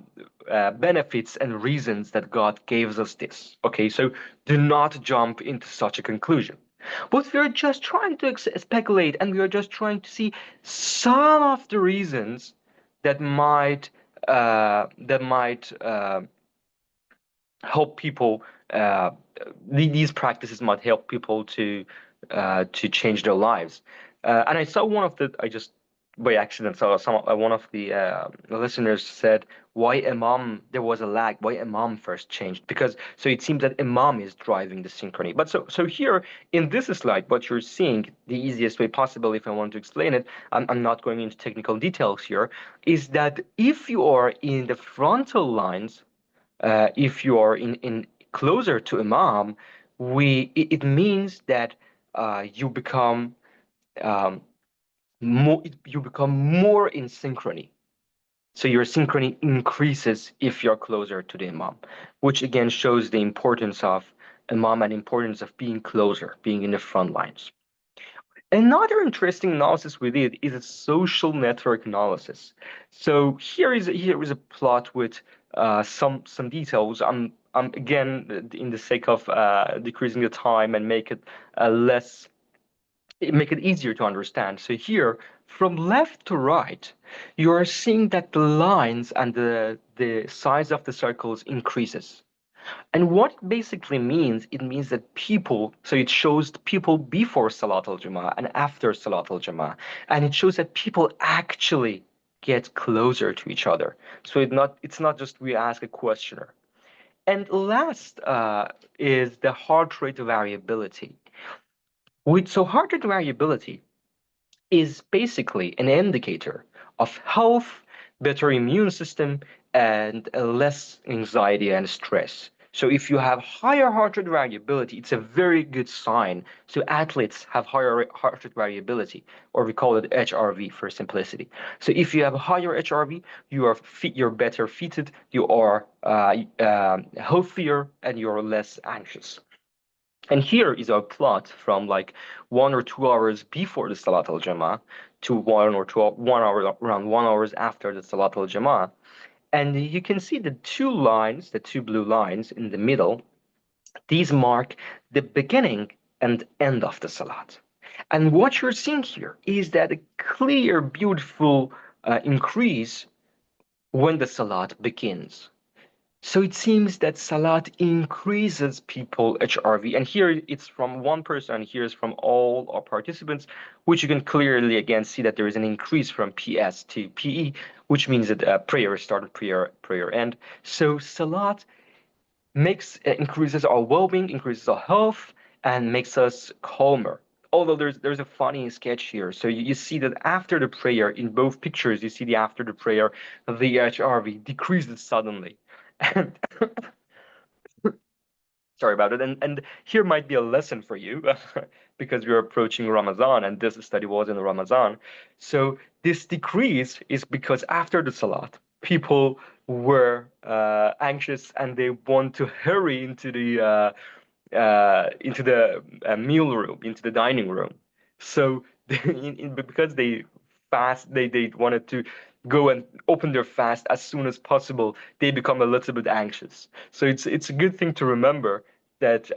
benefits and reasons that God gives us this. Okay, so do not jump into such a conclusion. But we are just trying to speculate, and we are just trying to see some of the reasons that might help people. These practices might help people to change their lives. And I saw one of the I just by accident saw one of the listeners said why Imam there was a lag, why Imam first changed, because so it seems that Imam is driving the synchrony. But so here in this slide, what you're seeing, the easiest way possible, if I want to explain it, I'm not going into technical details here, is that if you are in the frontal lines, if you are in closer to Imam, it means that you become um, more in synchrony. So your synchrony increases if you're closer to the Imam, which again shows the importance of Imam and importance of being closer, being in the front lines. Another interesting analysis we did is a social network analysis. So here is a plot with some details. I'm again in the sake of decreasing the time and make it easier to understand. So here, from left to right, you are seeing that the lines and the size of the circles increases. And what it basically means, it means that people, so it shows people before Salat al-Jama'ah and after Salat al-Jama'ah. And it shows that people actually get closer to each other. So it's not just we ask a questioner. And last is the heart rate variability. So heart rate variability is basically an indicator of health, better immune system, and less anxiety and stress. So if you have higher heart rate variability, it's a very good sign. So athletes have higher heart rate variability, or we call it HRV for simplicity. So if you have higher HRV, you're better fitted, you are healthier, and you're less anxious. And here is our plot from like 1 or 2 hours before the Salat al-Jama'ah to 1 hour, around 1 hours after the Salat al-Jama'ah. And you can see the two lines, the two blue lines in the middle, these mark the beginning and end of the Salat. And what you're seeing here is that a clear, beautiful increase when the Salat begins. So it seems that Salat increases people HRV. And here it's from one person, and here is from all our participants, which you can clearly again see that there is an increase from PS to PE, which means that prayer started, prayer end. So Salat increases our well-being, increases our health, and makes us calmer. Although there's a funny sketch here. So you see that after the prayer, in both pictures, you see the after the prayer, the HRV decreases suddenly. And sorry about it. And here might be a lesson for you because we're approaching Ramadan and this study was in Ramadan. So this decrease is because after the Salat, people were anxious and they want to hurry into the meal room, into the dining room. So because they fast, they wanted to go and open their fast as soon as possible, they become a little bit anxious. So it's a good thing to remember that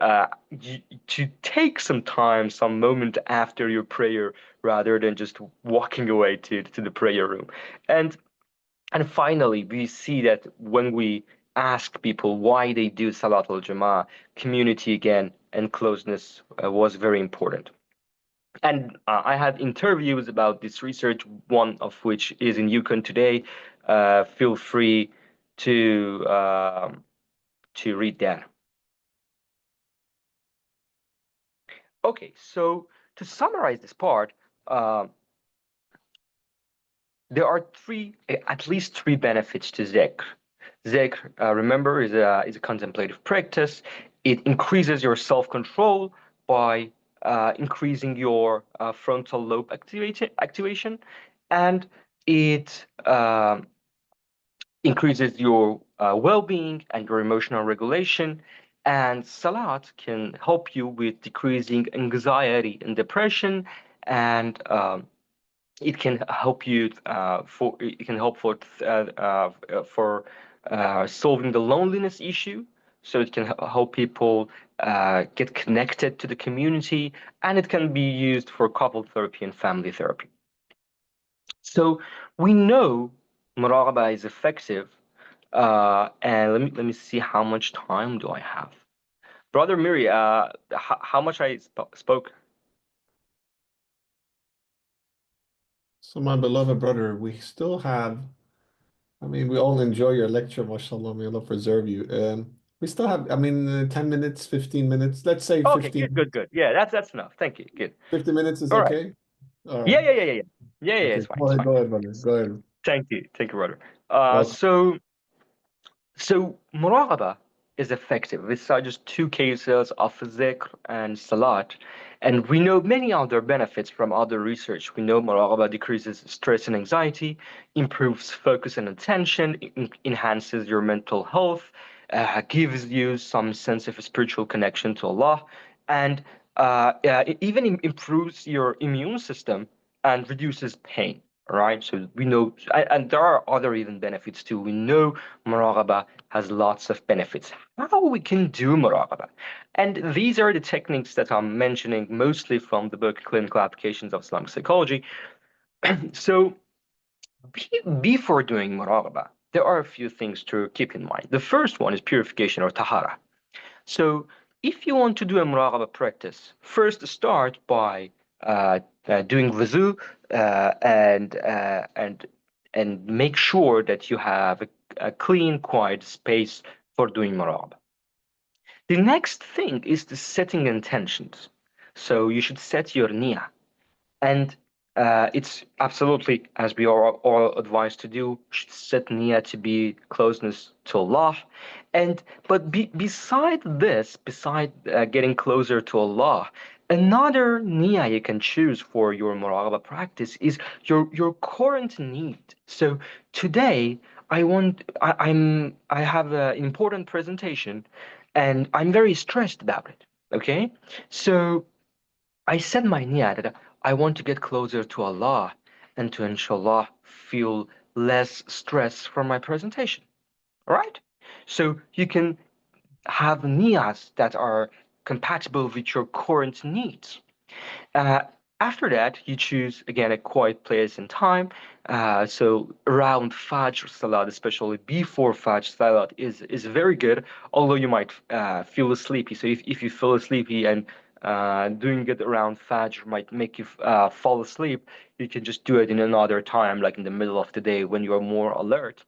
to take some time, some moment after your prayer, rather than just walking away to the prayer room. And and finally, we see that when we ask people why they do Salat al-Jama'ah, community again and closeness was very important. And I have interviews about this research, one of which is in Yukon today. Feel free to read that. Okay, so to summarize this part, uh, there are at least three benefits to zikr. Zikr, remember, is a contemplative practice. It increases your self-control by increasing your frontal lobe activation, and it increases your well-being and your emotional regulation. And Salat can help you with decreasing anxiety and depression, and it can help you for solving the loneliness issue. So it can help people get connected to the community, and it can be used for couple therapy and family therapy. So we know muraqabah is effective. And let me see how much time do I have. Brother Miri, how much I spoke? So, my beloved brother, we still have, I mean, we all enjoy your lecture, mashallah, may Allah preserve you. We still have, I mean, 10 minutes, 15 minutes, let's say Okay, 15 good, good, minutes. good. Yeah, that's enough. Thank you. Good. 50 minutes is All right. okay? All right. Yeah, yeah, yeah, yeah, yeah. Yeah, yeah, Okay, it's fine. It's fine. go ahead, brother. Go ahead. Thank you, brother. Uh, Welcome. so So muraqabah is effective. We saw just two cases of zikr and salat, and we know many other benefits from other research. We know muraqabah decreases stress and anxiety, improves focus and attention, enhances your mental health, gives you some sense of a spiritual connection to Allah, and it even improves your immune system and reduces pain. Right, so we know, and there are other even benefits too. We know muraqabah has lots of benefits. How we can do muraqabah? And these are the techniques that I'm mentioning mostly from the book Clinical Applications of Islamic Psychology. So before doing muraqabah, there are a few things to keep in mind. The first one is purification or tahara. So if you want to do a muraqabah practice, first start by doing wuzu and make sure that you have a clean, quiet space for doing muraqabah. The next thing is the setting intentions. So you should set your niyyah. And it's absolutely, as we are all advised to do, should set niyyah to be closeness to Allah. And beside this, beside getting closer to Allah, another niyyah you can choose for your muraqabah practice is your current need. So today I have an important presentation, and I'm very stressed about it. Okay, so I said my niyyah that I want to get closer to Allah and to inshallah feel less stress from my presentation. All right? So you can have niyyahs that are compatible with your current needs. Uh, After that, you choose again a quiet place and time. So around Fajr Salat, especially before Fajr Salat, is very good. Although you might feel sleepy. So if you feel sleepy and doing it around Fajr might make you fall asleep, you can just do it in another time, like in the middle of the day when you are more alert.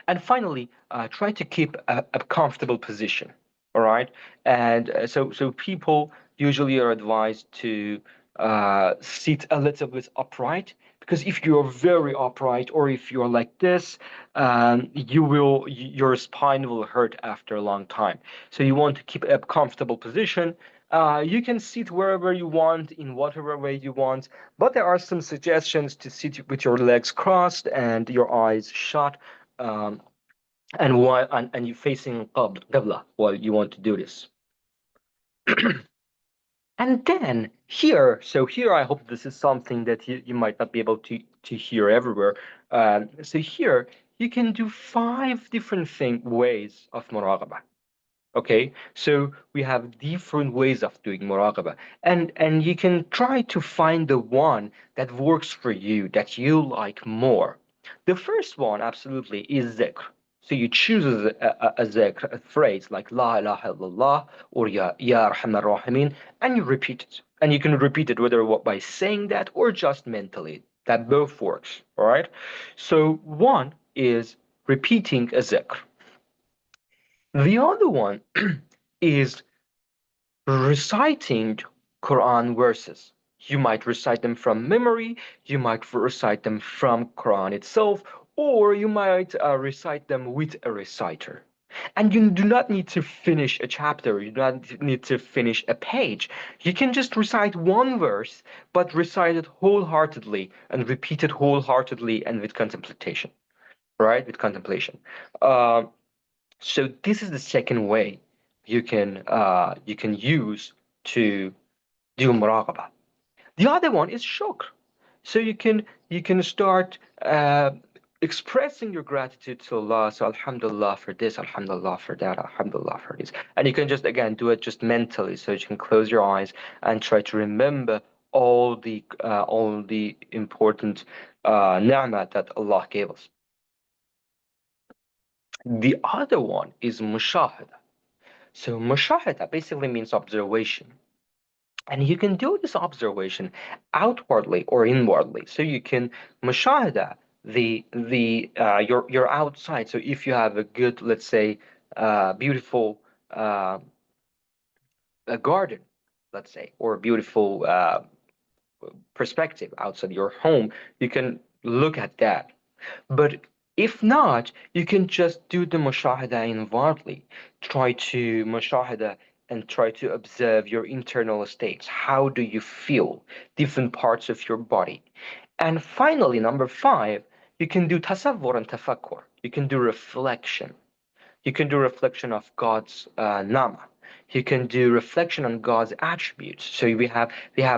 And finally, try to keep a comfortable position. All right. And so people usually are advised to sit a little bit upright, because if you're very upright or if you're like this, your spine will hurt after a long time. So you want to keep a comfortable position. You can sit wherever you want, in whatever way you want, but there are some suggestions to sit with your legs crossed and your eyes shut, um, and you facing qibla while you want to do this. And then here, so here I hope this is something that you might not be able to hear everywhere. So here you can do 5 different ways of muraqabah. Okay, so we have different ways of doing muraqabah, and you can try to find the one that works for you, that you like more. The first one, absolutely, is zikr. So you choose a zikr, a phrase like La ilaha illallah or Ya Arhamar Rahimin, and you repeat it. And you can repeat it whether by saying that or just mentally. That both works, all right? So one is repeating a zikr. The other one is reciting Quran verses. You might recite them from memory, you might recite them from Quran itself, or you might recite them with a reciter. And you do not need to finish a chapter, you do not need to finish a page. You can just recite one verse, but recite it wholeheartedly and repeat it wholeheartedly and with contemplation, right? With contemplation. Uh, so this is the second way you can use to do muraqabah. The other one is shukr. So you can start expressing your gratitude to Allah. So Alhamdulillah for this, Alhamdulillah for that, Alhamdulillah for this. And you can just again do it just mentally. So you can close your eyes and try to remember all the important ni'mah that Allah gave us. The other one is mushahada. So mushahada basically means observation. And you can do this observation outwardly or inwardly. So you can mushahada your outside. So if you have a good, let's say, beautiful a garden, let's say, or a beautiful perspective outside your home, you can look at that. But if not, you can just do the mushahada inwardly. Try to mushahada and try to observe your internal states. How do you feel? Different parts of your body. And finally, number 5, you can do tasavvur and tafakkur. You can do reflection. You can do reflection of God's nama. You can do reflection on God's attributes. So we have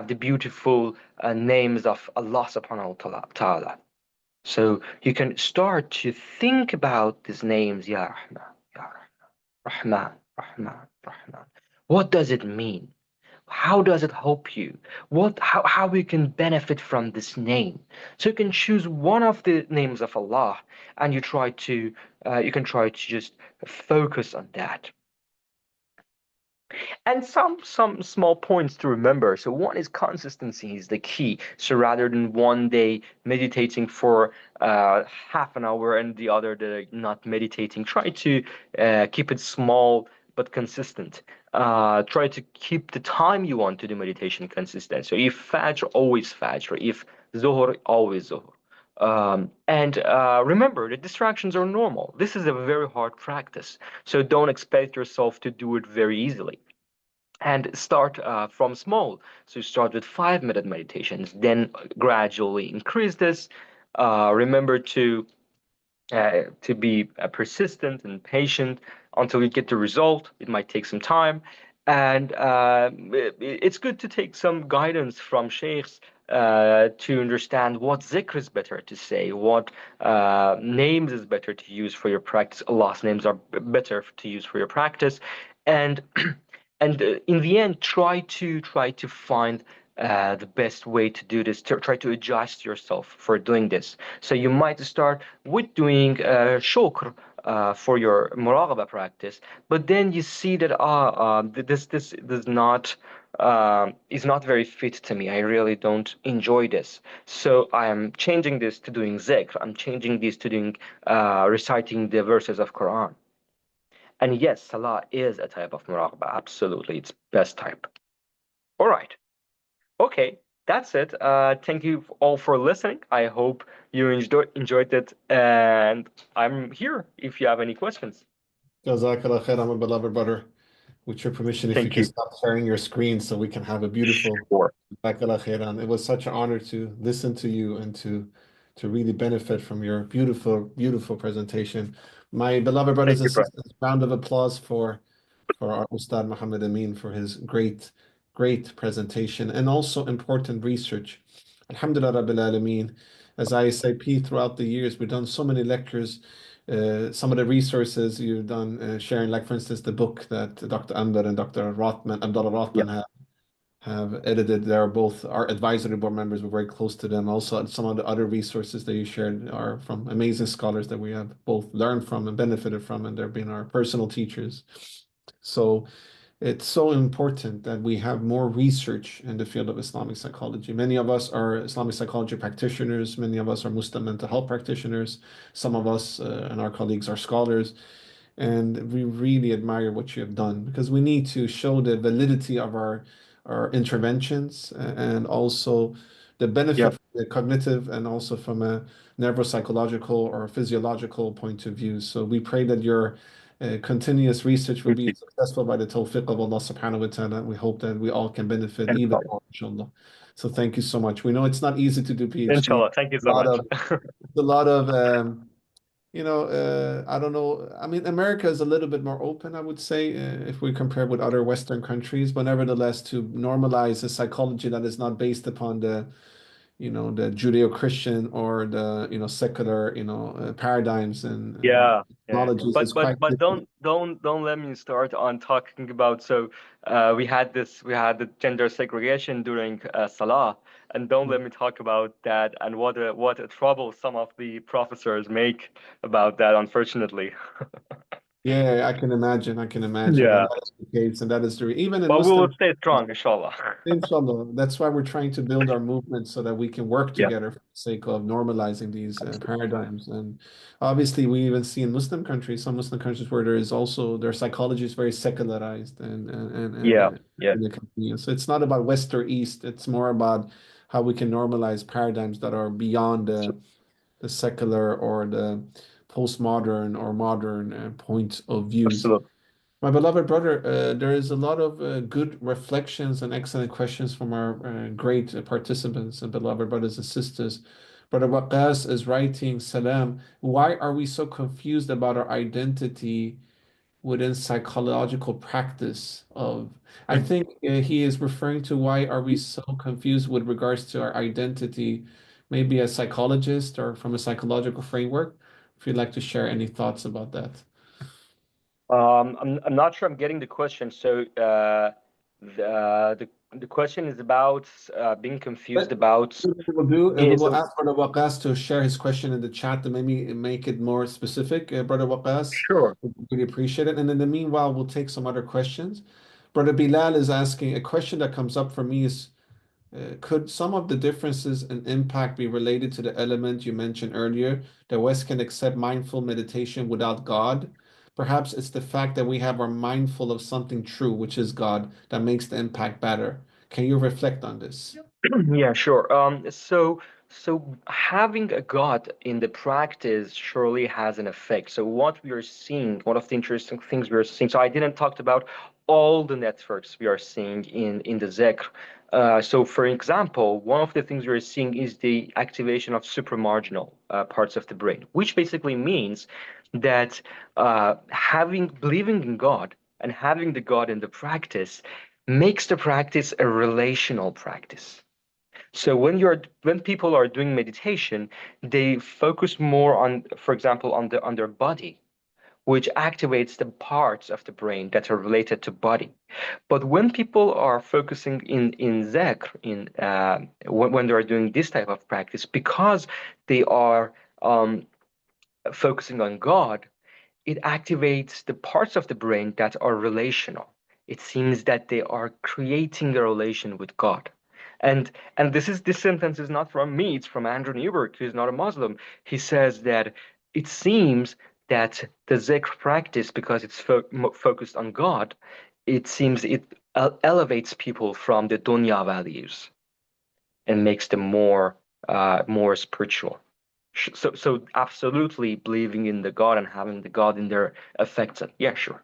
the beautiful names of Allah subhanahu wa ta'ala. So you can start to think about these names, Ya Rahman, Ya Rahman, Rahman, Rahman. What does it mean? How does it help you? How you can benefit from this name? So you can choose one of the names of Allah, and you can try to just focus on that. And some small points to remember. So one is consistency is the key. So rather than one day meditating for half an hour and the other day not meditating, try to keep it small but consistent. Try to keep the time you want to do meditation consistent. So if Fajr, always Fajr. If Zuhr, always Zuhr. And remember, the distractions are normal. This is a very hard practice. So don't expect yourself to do it very easily. And start from small. So start with 5-minute meditations, then gradually increase this. Remember to be persistent and patient until you get the result. It might take some time. And it's good to take some guidance from sheikhs to understand what zikr is better to say, what names is better to use for your practice. Allah's names are better to use for your practice. And and in the end, try to find the best way to do this. To try to adjust yourself for doing this. So you might start with doing shukr for your muraqabah practice, but then you see that this is not very fit to me. I really don't enjoy this. So I am changing this to doing zikr. I'm changing this to doing reciting the verses of Quran. And yes, Salah is a type of muraqabah. Absolutely, it's best type. All right. Okay, that's it. Thank you all for listening. I hope you enjoyed it, and I'm here if you have any questions. Jazakallah khair, my beloved brother. With your permission, if you Thank can you. stop sharing your screen so we can have a beautiful Sure. Jazakallah khairan. It was such an honor to listen to you and to really benefit from your beautiful, beautiful presentation. My beloved brothers Thank and you, Brian. sisters, round of applause for our Ustad Mohammadamin for his great, great presentation and also important research. Alhamdulillah Rabbil Alameen. As ISIP throughout the years, we've done so many lectures. Some of the resources you've done sharing, like for instance, the book that Dr. Amber and Dr. Abdullah Yeah. Rotman have edited. They're both our advisory board members. We're very close to them. Also, some of the other resources that you shared are from amazing scholars that we have both learned from and benefited from, and they've been our personal teachers. So it's so important that we have more research in the field of Islamic psychology. Many of us are Islamic psychology practitioners. Many of us are Muslim mental health practitioners. Some of us and our colleagues are scholars. And we really admire what you have done because we need to show the validity of our interventions and also the benefit Yeah. from the cognitive and also from a neuropsychological or physiological point of view. So we pray that your continuous research will Thank be you. successful by the tawfiq of Allah subhanahu wa ta'ala. We hope that we all can benefit even Inshallah. more, inshallah. So thank you so much. We know it's not easy to do PhD. Inshallah. Thank you A so lot much. of a lot of I don't know. I mean, America is a little bit more open, I would say, if we compare with other Western countries, but nevertheless, to normalize a psychology that is not based upon the Judeo-Christian or secular, paradigms and Yeah, yeah. knowledges But is but quite but different. don't let me start on talking about we had the gender segregation during Salah, and don't let me talk about that and what a trouble some of the professors make about that, unfortunately. Yeah, I can imagine. I can imagine. And Yeah. that is the case. And that is even in But we will Muslim. stay strong, inshallah. Inshallah. That's why we're trying to build our movement so that we can work Yeah, together for the sake of normalizing these absolutely. paradigms. And obviously, we even see in Muslim countries, some Muslim countries where there is also their psychology is very secularized Yeah, yeah, in the country. So it's not about West or East. It's more about how we can normalize paradigms that are beyond the secular or the postmodern or modern point of views. absolutely. My beloved brother, there is a lot of good reflections and excellent questions from our great participants and beloved brothers and sisters. Brother Waqas is writing, Salam, why are we so confused about our identity within psychological practice of? I Mm. think he is referring to why are we so confused with regards to our identity, maybe as psychologist or from a psychological framework. If you'd like to share any thoughts about that. I'm not sure I'm getting the question. So the question is about being confused about What we will do, we is will ask Brother Waqas to share his question in the chat to maybe make it more specific. Brother Waqas, sure. we really appreciate it. And in the meanwhile, we'll take some other questions. Brother Bilal is asking a question that comes up for me is, could some of the differences in impact be related to the element you mentioned earlier, that West can accept mindful meditation without God? Perhaps it's the fact that we have are mindful of something true, which is God, that makes the impact better. Can you reflect on this? Yeah, sure. So having a God in the practice surely has an effect. So what we are seeing, one of the interesting things we are seeing. So I didn't talk about all the networks we are seeing in the Zikr. So for example, one of the things we are seeing is the activation of supramarginal parts of the brain, which basically means that believing in God and having the God in the practice makes the practice a relational practice. So when people are doing meditation, they focus more on, for example, on their body, which activates the parts of the brain that are related to body. But when people are focusing in Zikr, when they are doing this type of practice, because they are focusing on God, it activates the parts of the brain that are relational. It seems that they are creating a relation with God. And this sentence is not from me, it's from Andrew Newberg, who's not a Muslim. He says that it seems that the zikr practice, because it's focused on God, it seems it elevates people from the dunya values and makes them more spiritual. So absolutely believing in the God and having the God in there affects it. Yeah, sure.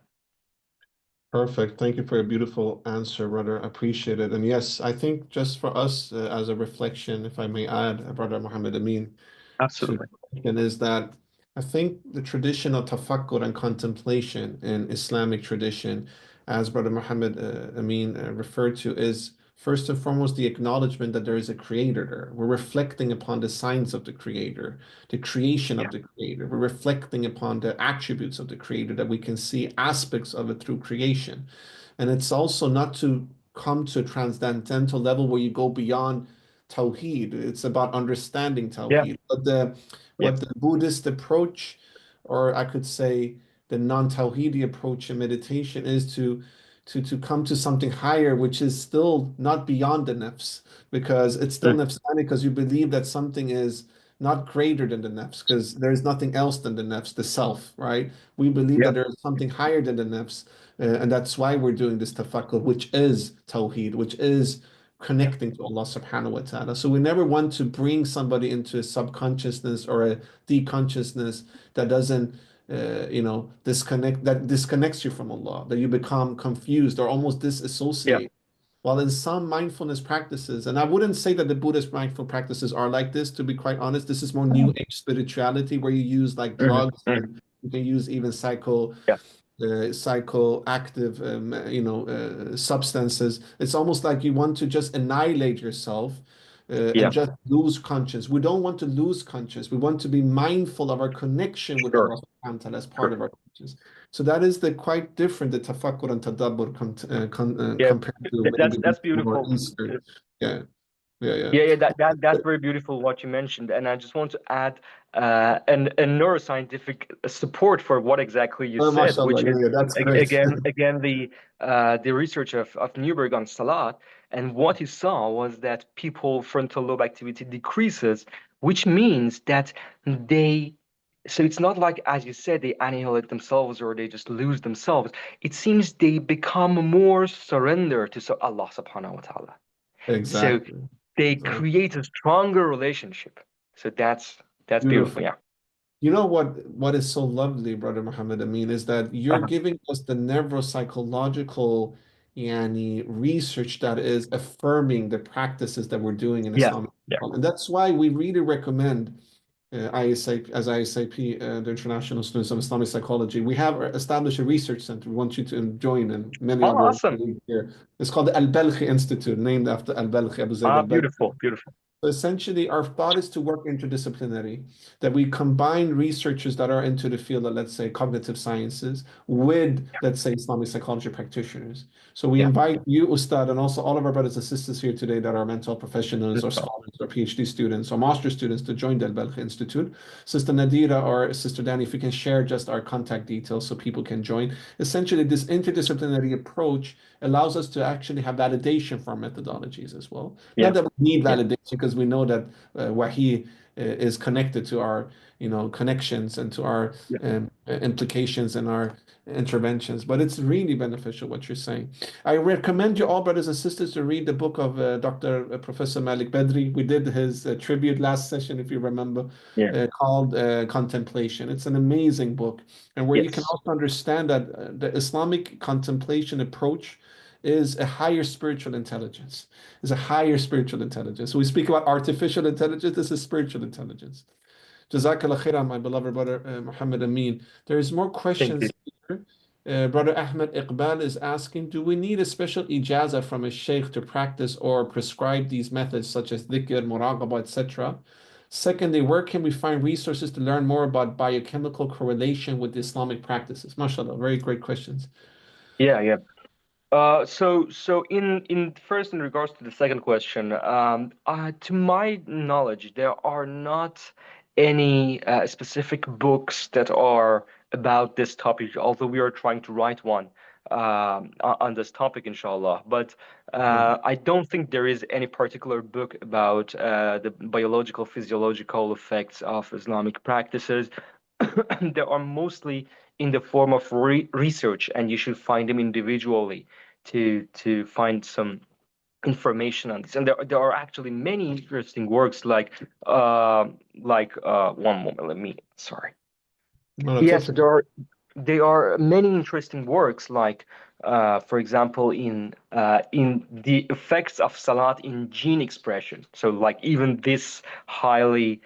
Perfect. Thank you for a beautiful answer, brother. Appreciate it. And yes, I think just for us as a reflection, if I may add, brother Mohammadamin, to the Absolutely. question is that I think the tradition of tafakkur and contemplation in Islamic tradition as Brother Muhammad Amin referred to, is first and foremost the acknowledgement that there is a creator there. We're reflecting upon the signs of the creator, the creation Yeah. of the creator. We're reflecting upon the attributes of the creator, that we can see aspects of it through creation. And it's also not to come to a transcendental level where you go beyond Tawheed. It's about understanding Yeah. Tawheed. But the Yeah. what the Buddhist approach, or I could say the non-Tawhidi approach in meditation, is to come to something higher, which is still not beyond the nafs, because it's still Mm. nafsani, because you believe that something is not greater than the nafs, because there's nothing else than the nafs, the self, right? We believe Yeah. that there is something higher than the nafs, and that's why we're doing this tafakkur, which is tawheed, which is Yeah. connecting to Allah subhanahu wa ta'ala. So we never want to bring somebody into a subconsciousness or a deep consciousness that doesn't that disconnects you from Allah, that you become confused or almost Yeah. disassociate. While in some mindfulness practices, and I wouldn't say that the Buddhist mindful practices are like this, to be quite honest, this is more new Mhm. age spirituality where you use like Mhm. drugs, Mhm. and you can use even Yeah. psychoactive substances. It's almost like you want to just annihilate yourself and Yeah. just lose conscience. We don't want to lose conscience. We want to be mindful of our connection with Sure. Allah subhanahu wa ta'ala as part Sure. of our conscience. So that is the quite different, the tafakkur and tadabbur Yeah. compared to maybe That's more beautiful. Eastern. Yeah, yeah, yeah. Yeah, yeah, that's very beautiful what you mentioned, and I just want to add a neuroscientific support for what exactly you said, MashaAllah, which is yeah, yeah, that's great. again the research of Newberg on Salat, and what he saw was that people frontal lobe activity decreases, which means that they. So it's not like, as you said, they annihilate themselves or they just lose themselves. It seems they become more surrender to Allah subhanahu wa ta'ala. So Exactly. they Exactly. create a stronger relationship. So that's beautiful. Beautiful. Yeah. You know what is so lovely, Brother Muhammad Amin, is that you're Uh-huh. giving us the neuropsychological research that is affirming the practices that we're doing in Yeah. Islamic Yeah. thought. And that's why we really recommend ISIP, as ISIP, the International Students of Islamic Psychology. We have established a research center we want you to join, and many Oh, of our awesome. colleagues here. It's called the Al-Balkhi Institute, named after Al-Balkhi, Abu Zayd Ah, Al-Balkhi. beautiful, beautiful. So essentially, our thought is to work interdisciplinary, that we combine researchers that are into the field of, let's say, cognitive sciences with, let's say, Islamic psychology practitioners. So we Yeah. invite you, Ustad, and also all of our brothers and sisters here today that are mental professionals or Inshallah. scholars or PhD students or master students to join the Al-Balkhi Institute. Sister Nadira or Sister Danny, if you can share just our contact details so people can join. Essentially, this interdisciplinary approach allows us to actually have validation for our methodologies as well. Not Yeah. that we need Yeah. validation, because we know that Wahi is connected to our, connections and to our Yeah. implications and our interventions. But it's really beneficial what you're saying. I recommend you all, brothers and sisters, to read the book of Dr. Professor Malik Bedri. We did his tribute last session, if you remember, Yeah. called Contemplation. It's an amazing book, and where you can Yes. also understand that the Islamic contemplation approach is a higher spiritual intelligence. Is a higher spiritual intelligence. So we speak about artificial intelligence. This is spiritual intelligence. Jazakallah khairan, my beloved brother Muhammad Amin. There's more Thank you. questions here. Brother Ahmed Iqbal is asking, do we need a special ijaza from a sheikh to practice or prescribe these methods such as dhikr, muraqabah, etc.? Secondly, where can we find resources to learn more about biochemical correlation with Islamic practices? MashaAllah, very great questions. Yeah. Yeah. So in first in regards to the second question, to my knowledge, there are not any specific books that are about this topic, although we are trying to write one on this topic, inshallah. But I don't think there is any particular book about the biological, physiological effects of Islamic practices. They are mostly in the form of research, and you should find them individually to find some information on this. And there are actually many interesting works like one moment, let me sorry. No, no, take Yes, your there time. are there are many interesting works, like, for example, in the effects of salat in gene expression. So, like, even this highly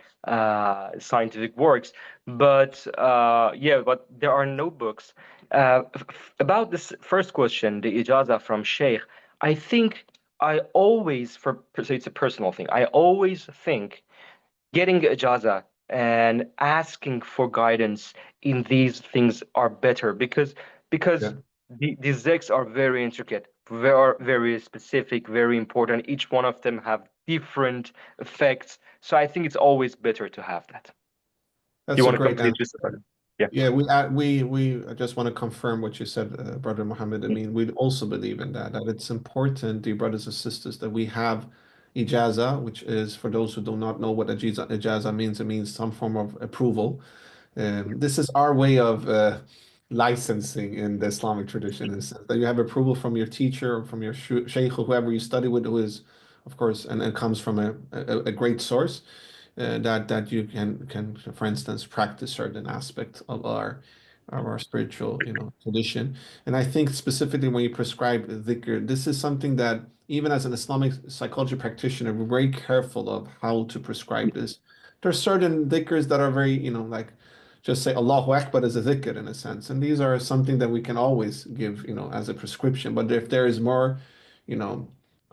scientific works, but yeah, but there are no books. About this first question, the ijaza from Sheikh, I think I always, so it's a personal thing. I always think getting ijaza and asking for guidance in these things are better, because Yeah, the zigs are very intricate, very specific, very important. Each one of them have different effects. So I think it's always better to have that. Do you that's a want to great complete answer. this, Sabrina? Yeah, Yeah, I just want to confirm what you said, Brother Mohammed. I mean, we also believe in that, that it's important, dear brothers and sisters, that we have ijaza, which is, for those who do not know what ijaza means, it means some form of approval. This is our way of licensing in the Islamic tradition, in the sense that you have approval from your teacher or from your sheikh or whoever you study with, who is, of course, and comes from a great source, that you can, for instance, practice certain aspect of our spiritual, tradition. And I think specifically when you prescribe dhikr, this is something that even as an Islamic psychology practitioner, we're very careful of how to prescribe this. There are certain dhikrs that are very, like just say Allahu Akbar as a dhikr in a sense. And these are something that we can always give, as a prescription. But if there is more, you know,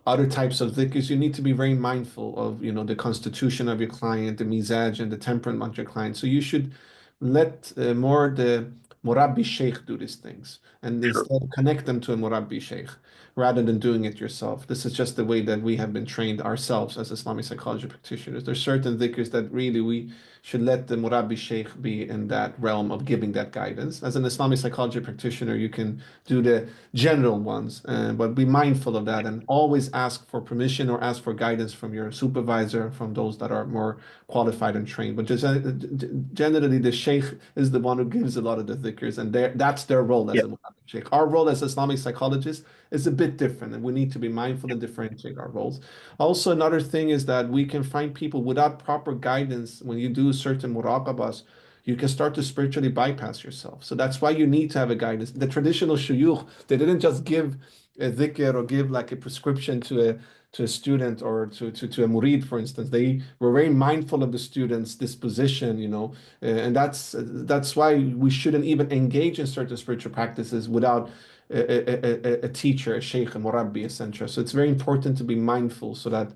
other types of dhikrs, you need to be very mindful of, the constitution of your client, the mizaj and the temperament of your client. So you should let more the Murabbi Sheikh do these things and sure. instead connect them to a Murabbi Sheikh rather than doing it yourself. This is just the way that we have been trained ourselves as Islamic psychology practitioners. There's certain dhikrs that really we should let the Murabbi Sheikh be in that realm of giving that guidance. As an Islamic psychology practitioner, you can do the general ones, but be mindful of that and always ask for permission or ask for guidance from your supervisor, from those that are more qualified and trained. But just, generally, the Sheikh is the one who gives a lot of the dhikrs, and that's their role as Yeah, a Murabbi Sheikh. Our role as Islamic psychologists is a bit different, and we need to be mindful and differentiate our roles. Also, another thing is that we can find people without proper guidance when you do certain muraqabas, you can start to spiritually bypass yourself. So that's why you need to have a guidance. The traditional shuyukh, they didn't just give a dhikr or give like a prescription to a student or to a murid, for instance. They were very mindful of the student's disposition, and that's why we shouldn't even engage in certain spiritual practices without a teacher, a sheikh, a murabbi, etc. So it's very important to be mindful so that,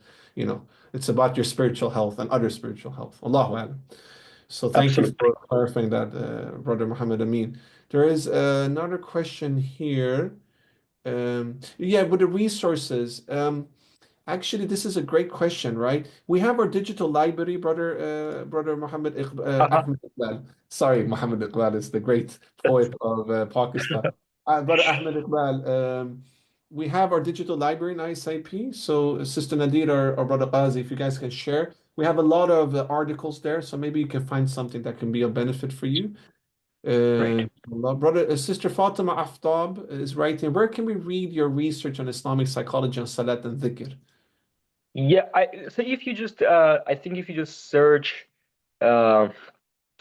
it's about your spiritual health and other spiritual health. Allahu Alam. So thank you absolutely. for clarifying that, Brother Mohammadamin. There is another question here. Yeah, with the resources. Actually, this is a great question, right? We have our digital library, brother Uh-huh. Ahmed Iqbal. Sorry, Muhammad Iqbal is the great poet of Pakistan. Brother Ahmed Iqbal, we have our digital library in ISIP. So, Sister Nadir or Brother Qazi, if you guys can share, we have a lot of articles there. So maybe you can find something that can be of benefit for you. Great. Sister Fatima Aftab is writing, where can we read your research on Islamic psychology on Salat and Dhikr? Yeah, so if you just I think if you just search uh,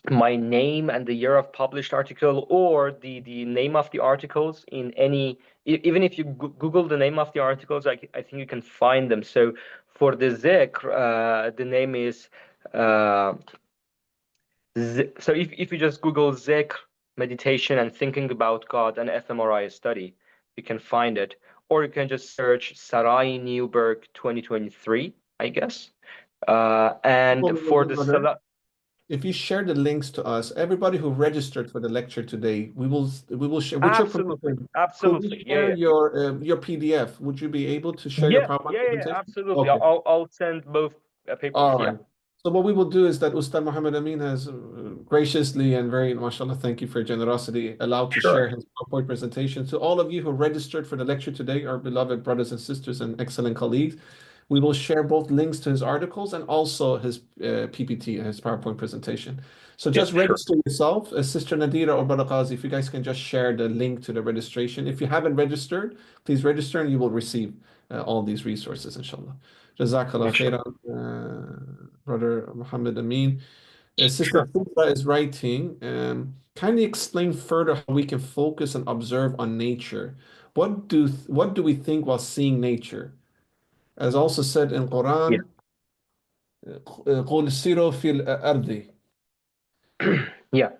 my name and the year of published article, or the name of the articles in any, even if you Google the name of the articles, I think you can find them. So for the zikr, the name is uh, so if you just Google zikr, meditation and thinking about God and fMRI study, you can find it. Or you can just search Saraei Newberg 2023, I guess. What And we will for do, the brother, salat, if you share the links to us, everybody who registered for the lecture today, we will share with your absolutely, permission. Could we absolutely, yeah, share yeah. your PDF? Would you be able to share your Yeah, PowerPoint yeah, yeah, presentation? absolutely. Okay. I'll send both papers. All Yeah, right. So what we will do is that Ustad Muhammad Amin has graciously and very, mashallah, thank you for your generosity, allowed to sure. share his PowerPoint presentation. To all of you who registered for the lecture today, our beloved brothers and sisters and excellent colleagues, we will share both links to his articles and also his PPT, his PowerPoint presentation. So Yeah, just sure. register yourself, Sister Nadira or Brother Qazi, if you guys can just share the link to the registration. If you haven't registered, please register and you will receive all these resources, inshallah. Jazakallah Inshallah. khairan, Brother Muhammad Amin. Sister Sure. Fusa is writing, kindly explain further how we can focus and observe on nature. What do we think while seeing nature? As also said in Yeah. Quran, قُلْ سِيرُوا فِي الْأَرْضِ. Yeah.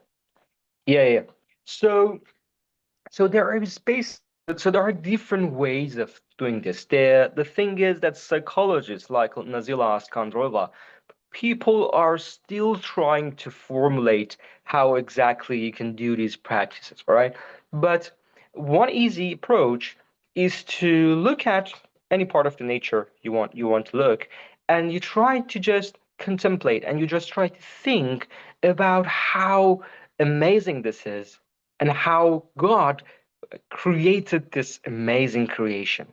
Yeah. Yeah. So so there is space. So there are different ways of doing this. The thing is that psychologists like Nazila Askandrova, people are still trying to formulate how exactly you can do these practices, all right? But one easy approach is to look at any part of the nature you want to look, and you try to just contemplate and you just try to think about how amazing this is and how God created this amazing creation.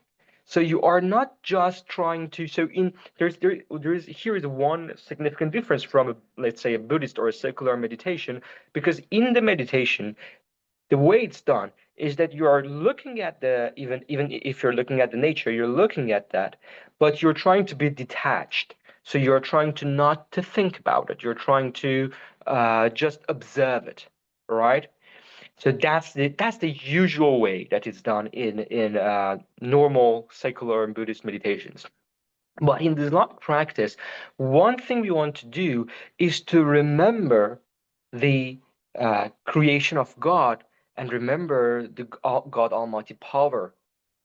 So you are not just trying to so in there is here is one significant difference from let's say a Buddhist or a secular meditation, because in the meditation the way it's done is that you are looking at the even if you're looking at the nature, you're looking at that, but you're trying to be detached. So you're trying to not to think about it. You're trying to just observe it, right? So that's the usual way that it's done in normal secular and Buddhist meditations. But in the Islamic practice, one thing we want to do is to remember the creation of God and remember the God Almighty power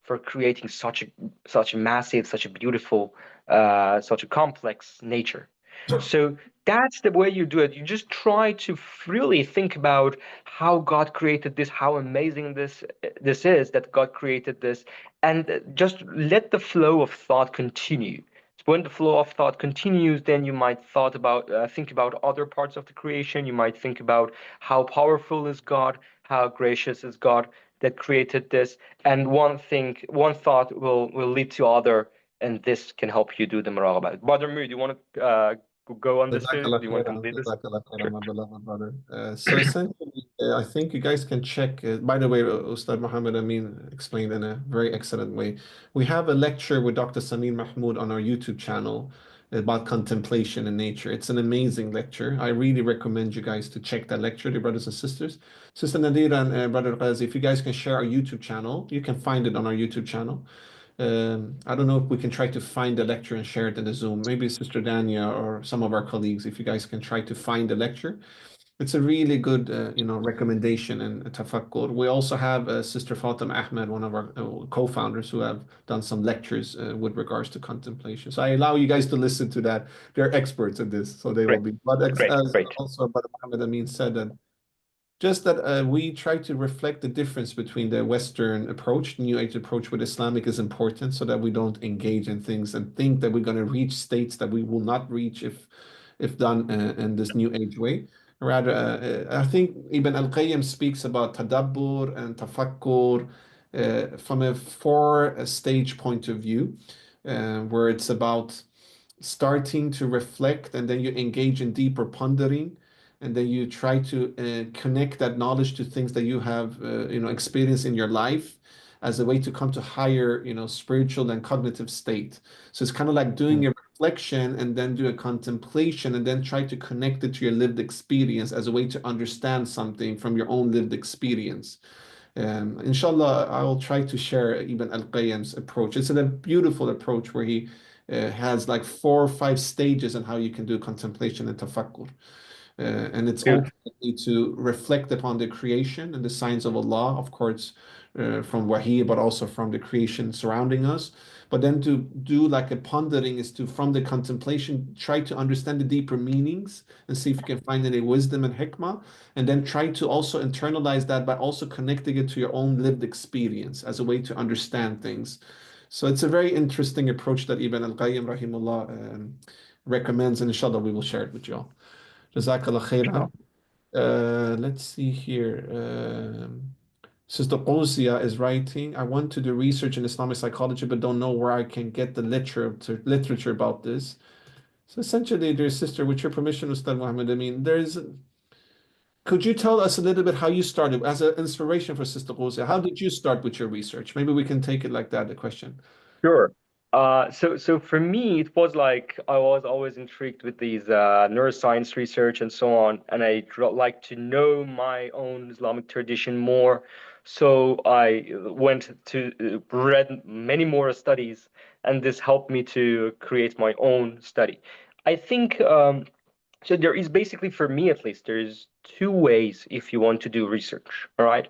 for creating such a massive, such a beautiful, such a complex nature. So that's the way you do it. You just try to really think about how God created this, how amazing this is that God created this, and just let the flow of thought continue. When the flow of thought continues, then you might think about other parts of the creation. You might think about how powerful is God, how gracious is God that created this, and one thought will lead to other, and this can help you do the muraqabah. Brother Mu, do you want to go on this too? Jazakallah Do you want to khairan, complete this? Jazakallah khairan, Sure. my beloved brother. So essentially, I think you guys can check. By the way, Ustad Muhammad Amin explained in a very excellent way. We have a lecture with Dr. Samir Mahmood on our YouTube channel about contemplation in nature. It's an amazing lecture. I really recommend you guys to check that lecture, dear brothers and sisters. Sister Nadira and Brother Ghazi, if you guys can share our YouTube channel, you can find it on our YouTube channel. I don't know if we can try to find the lecture and share it in the Zoom. Maybe Sister Dania or some of our colleagues, if you guys can try to find the lecture. It's a really good, recommendation and tafakkur. We also have Sister Fatima Ahmed, one of our co-founders, who have done some lectures with regards to contemplation. So I allow you guys to listen to that. They're experts in this, so they will Great, be. But great, as great. also Brother Muhammad Amin said that just that we try to reflect the difference between the Western approach, New Age approach with Islamic is important so that we don't engage in things and think that we're going to reach states that we will not reach if done in this New Age way. Rather, I think Ibn al-Qayyim speaks about tadabbur and tafakkur from a four-stage point of view, where it's about starting to reflect and then you engage in deeper pondering and then you try to connect that knowledge to things that you have experienced in your life as a way to come to higher spiritual and cognitive state. So it's kind of like doing a reflection and then do a contemplation and then try to connect it to your lived experience as a way to understand something from your own lived experience. Inshallah, I will try to share Ibn al-Qayyim's approach. It's a beautiful approach where he has like 4 or 5 stages on how you can do contemplation and tafakkur. And it's Beautiful. ultimately to reflect upon the creation and the signs of Allah, of course, from Wahi, but also from the creation surrounding us. But then to do like a pondering is to, from the contemplation, try to understand the deeper meanings and see if you can find any wisdom and hikmah. And then try to also internalize that by also connecting it to your own lived experience as a way to understand things. So it's a very interesting approach that Ibn al-Qayyim rahimullah recommends, and inshallah we will share it with you all. Jazakallah khairan. Let's see here. Sister Quzia is writing, I want to do research in Islamic psychology, but don't know where I can get the literature about this. So essentially, dear sister, with your permission, Ustad Muhammad, I mean, could you tell us a little bit how you started as an inspiration for Sister Quzia? How did you start with your research? Maybe we can take it like that, the question. Sure. So for me, it was like I was always intrigued with these neuroscience research and so on, and I like to know my own Islamic tradition more. So I went to read many more studies, and this helped me to create my own study. I think so. There is basically, for me at least, there's two ways if you want to do research. All right,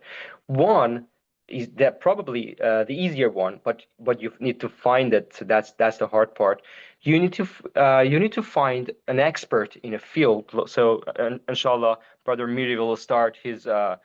one is that probably the easier one, but you need to find it. So that's the hard part. You need to find an expert in a field. So inshallah, Brother Miri will start his uh,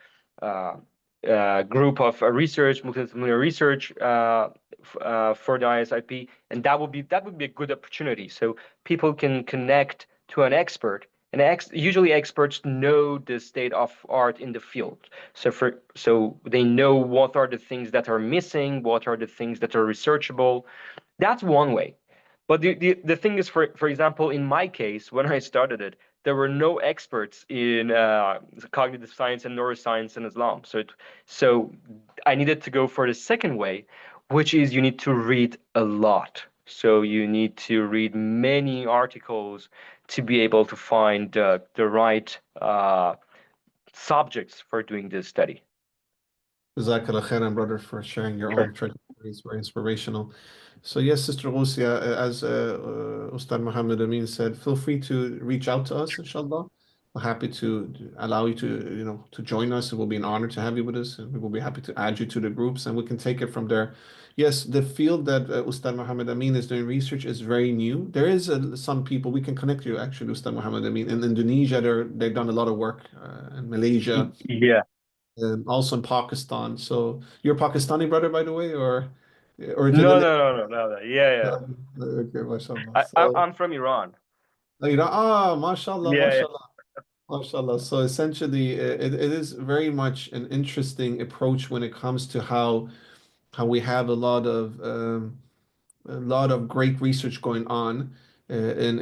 group of research, multidisciplinary research for the ISIP, and that would be a good opportunity. So people can connect to an expert, and usually experts know the state of art in the field. So they know what are the things that are missing, what are the things that are researchable. That's one way. But the thing is, for example, in my case, when I started it, there were no experts in cognitive science and neuroscience in Islam. So I needed to go for the second way, which is you need to read a lot. So you need to read many articles to be able to find the right subjects for doing this study. Jazakallah khairan, brother, for sharing your Sure. own trajectory. It's very inspirational. So yes, Sister Ghusia, as Ustad Muhammad Amin said, feel free to reach out to us, inshallah. We're happy to allow you to, to join us. It will be an honor to have you with us, and we will be happy to add you to the groups, and we can take it from there. Yes, the field that Ustad Muhammad Amin is doing research is very new. There is some people we can connect you actually, Ustad Muhammad Amin. In Indonesia, they've done a lot of work. In Malaysia, Yeah. also in Pakistan. So you're Pakistani, brother, by the way, or No, originally? no, no, no, no, no. Yeah, yeah. Okay, mashallah. I'm from Iran. Mashallah, Yeah, yeah. mashallah, mashallah. So essentially, it is very much an interesting approach when it comes to how we have a lot of great research going on in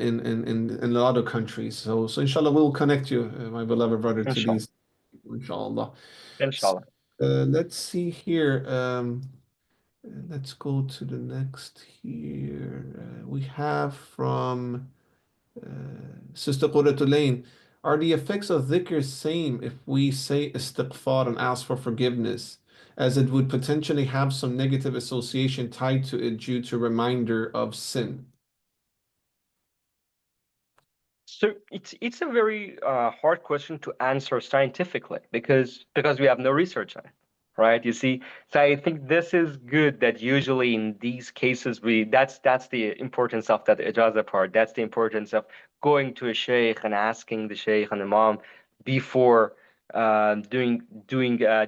a lot of countries. So inshallah, we'll connect you, my beloved brother, to Inshallah. these, inshallah. So, Inshallah. let's see here. Let's go to the next here. We have from uh, Sister Qurratulain. Are the effects of dhikr same if we say istighfar and ask for forgiveness, as it would potentially have some negative association tied to it due to reminder of sin? So it's a very hard question to answer scientifically because we have no research on it, right? You see, so I think this is good that usually in these cases that's the importance of that ijaza part. That's the importance of going to a sheikh and asking the sheikh and imam before doing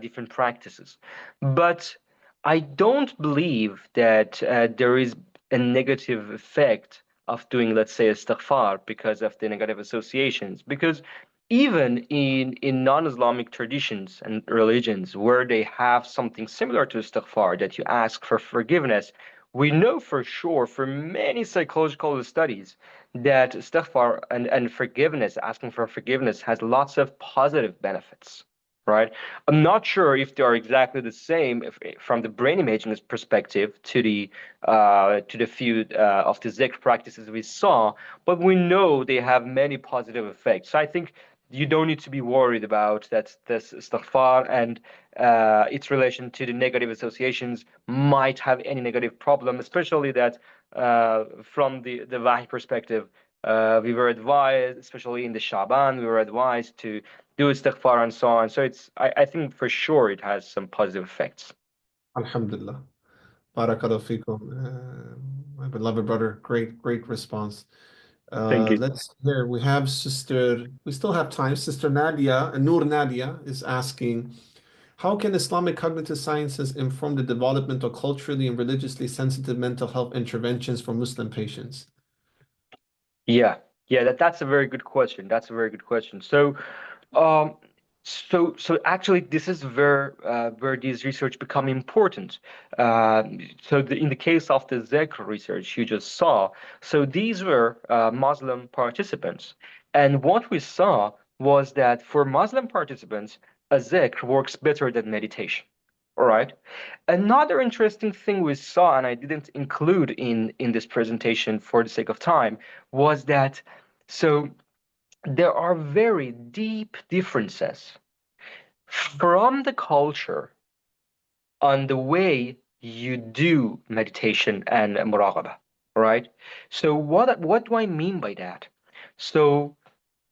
different practices. But I don't believe that there is a negative effect of doing, let's say, istighfar because of the negative associations. Because even in non-Islamic traditions and religions where they have something similar to istighfar, that you ask for forgiveness, we know for sure from many psychological studies that istighfar and forgiveness, asking for forgiveness, has lots of positive benefits. Right. I'm not sure if they are exactly the same from the brain imaging perspective to the few of the zikr practices we saw, but we know they have many positive effects. So I think you don't need to be worried about that this istighfar and its relation to the negative associations might have any negative problem, especially that from the Wahi perspective, we were advised, especially in the Shaban, we were advised to do istighfar and so on. So I think for sure it has some positive effects. Alhamdulillah. Barakallahu fikum. My beloved brother, great response. Thank you. Let's hear. We still have time. Sister Nadia, Noor Nadia is asking, how can Islamic cognitive sciences inform the development of culturally and religiously sensitive mental health interventions for Muslim patients? Yeah, yeah, that's a very good question. That's a very good question. Um, so actually, this is where these research become important. In the case of the Zikr research you just saw, so these were Muslim participants, and what we saw was that for Muslim participants, a Zikr works better than meditation. All right. Another interesting thing we saw, and I didn't include in this presentation for the sake of time, was that so there are very deep differences from the culture on the way you do meditation and muraqabah, right? So what do I mean by that? So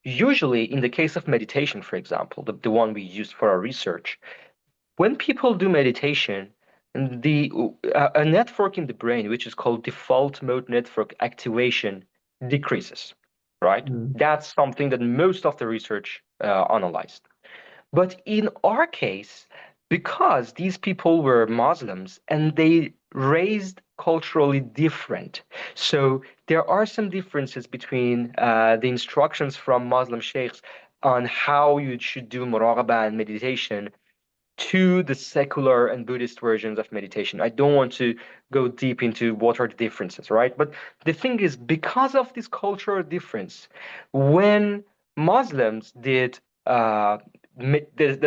usually in the case of meditation, for example, the one we used for our research, when people do meditation, the a network in the brain, which is called default mode network activation, decreases, right? Mm. That's something that most of the research analyzed. But in our case, because these people were Muslims and they raised culturally different, so there are some differences between the instructions from Muslim sheikhs on how you should do muraqabah and meditation to the secular and Buddhist versions of meditation. I don't want to go deep into what are the differences, right? But the thing is, because of this cultural difference, when Muslims did the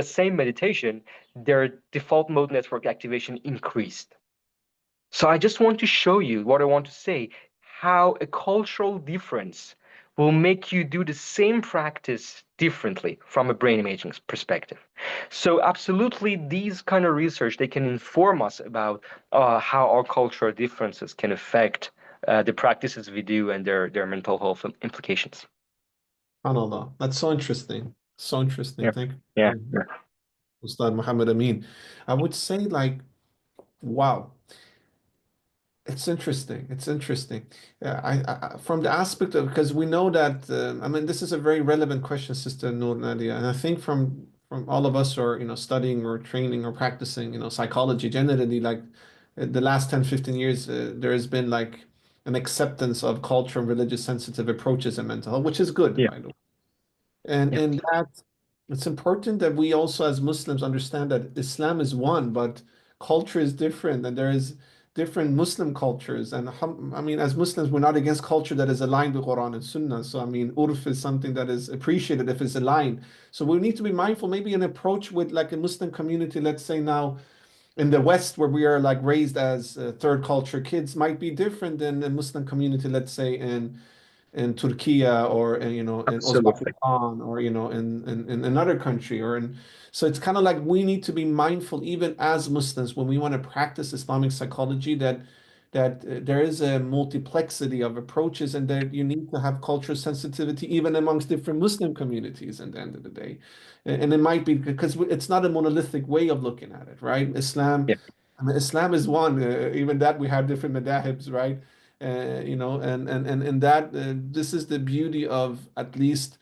same meditation, their default mode network activation increased. So I just want to show you what I want to say, how a cultural difference will make you do the same practice differently from a brain imaging perspective. So absolutely, these kind of research, they can inform us about how our cultural differences can affect the practices we do and their mental health implications. SubhanAllah. That's so interesting. So interesting. Yeah, Thank yeah, you, yeah. Ustad Mohammadamin. I would say like, wow. It's interesting. It's interesting. Yeah, from the aspect of because we know that I mean this is a very relevant question, Sister Noor Nadia, and I think from all of us who are studying or training or practicing psychology generally, like the last 10, 15 years, there has been like an acceptance of culture and religious sensitive approaches in mental health, which is good, Yeah, by the way. And yeah, in that, it's important that we also, as Muslims, understand that Islam is one, but culture is different, and there is different Muslim cultures. And I mean, as Muslims, we're not against culture that is aligned with Quran and Sunnah. So I mean, urf is something that is appreciated if it's aligned. So we need to be mindful. Maybe an approach with like a Muslim community, let's say now in the West, where we are like raised as third culture kids, might be different than a Muslim community, let's say in Turkey or in absolutely. Uzbekistan or in another country or in so it's kind of like we need to be mindful even as Muslims when we want to practice Islamic psychology that there is a multiplexity of approaches and that you need to have cultural sensitivity even amongst different Muslim communities at the end of the day. And it might be because it's not a monolithic way of looking at it, right? Yeah, I mean, Islam is one, even that we have different madahibs, right? And that this is the beauty of at least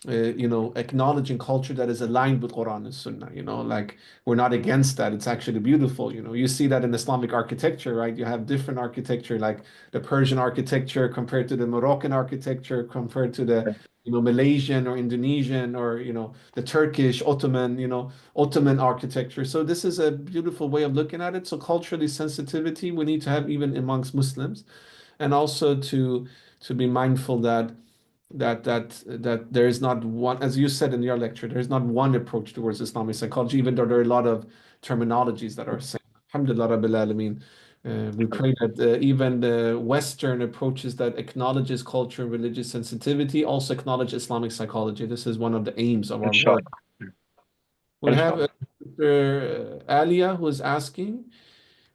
acknowledging culture that is aligned with Quran and Sunnah. Like we're not against that. It's actually beautiful. You see that in Islamic architecture, right? You have different architecture, like the Persian architecture compared to the Moroccan architecture, compared to the Malaysian or Indonesian or the Turkish Ottoman architecture. So this is a beautiful way of looking at it. So culturally sensitivity we need to have even amongst Muslims and also to be mindful that there is not one, as you said in your lecture, there is not one approach towards Islamic psychology, even though there are a lot of terminologies that are same. Alhamdulillah Rabbil Alameen. We pray that even the Western approaches that acknowledges culture and religious sensitivity also acknowledge Islamic psychology. This is one of the aims of our work. inshallah, We have inshallah. Mr. Alia who is asking,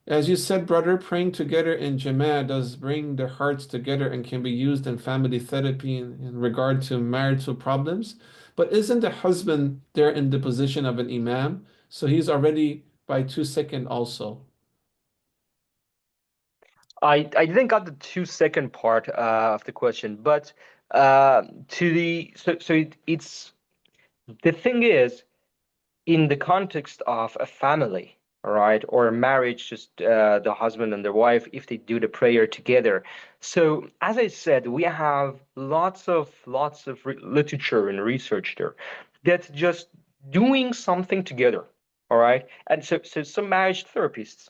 as you said, brother, praying together in Jama'ah does bring the hearts together and can be used in family therapy in regard to marital problems. But isn't the husband there in the position of an imam? So he's already by 2 seconds also. I didn't got the 2 second part of the question, but to the so it's the thing is in the context of a family, all right, or a marriage, just the husband and their wife, if they do the prayer together. So as I said, we have lots of literature and research there that just doing something together, all right, and so some marriage therapists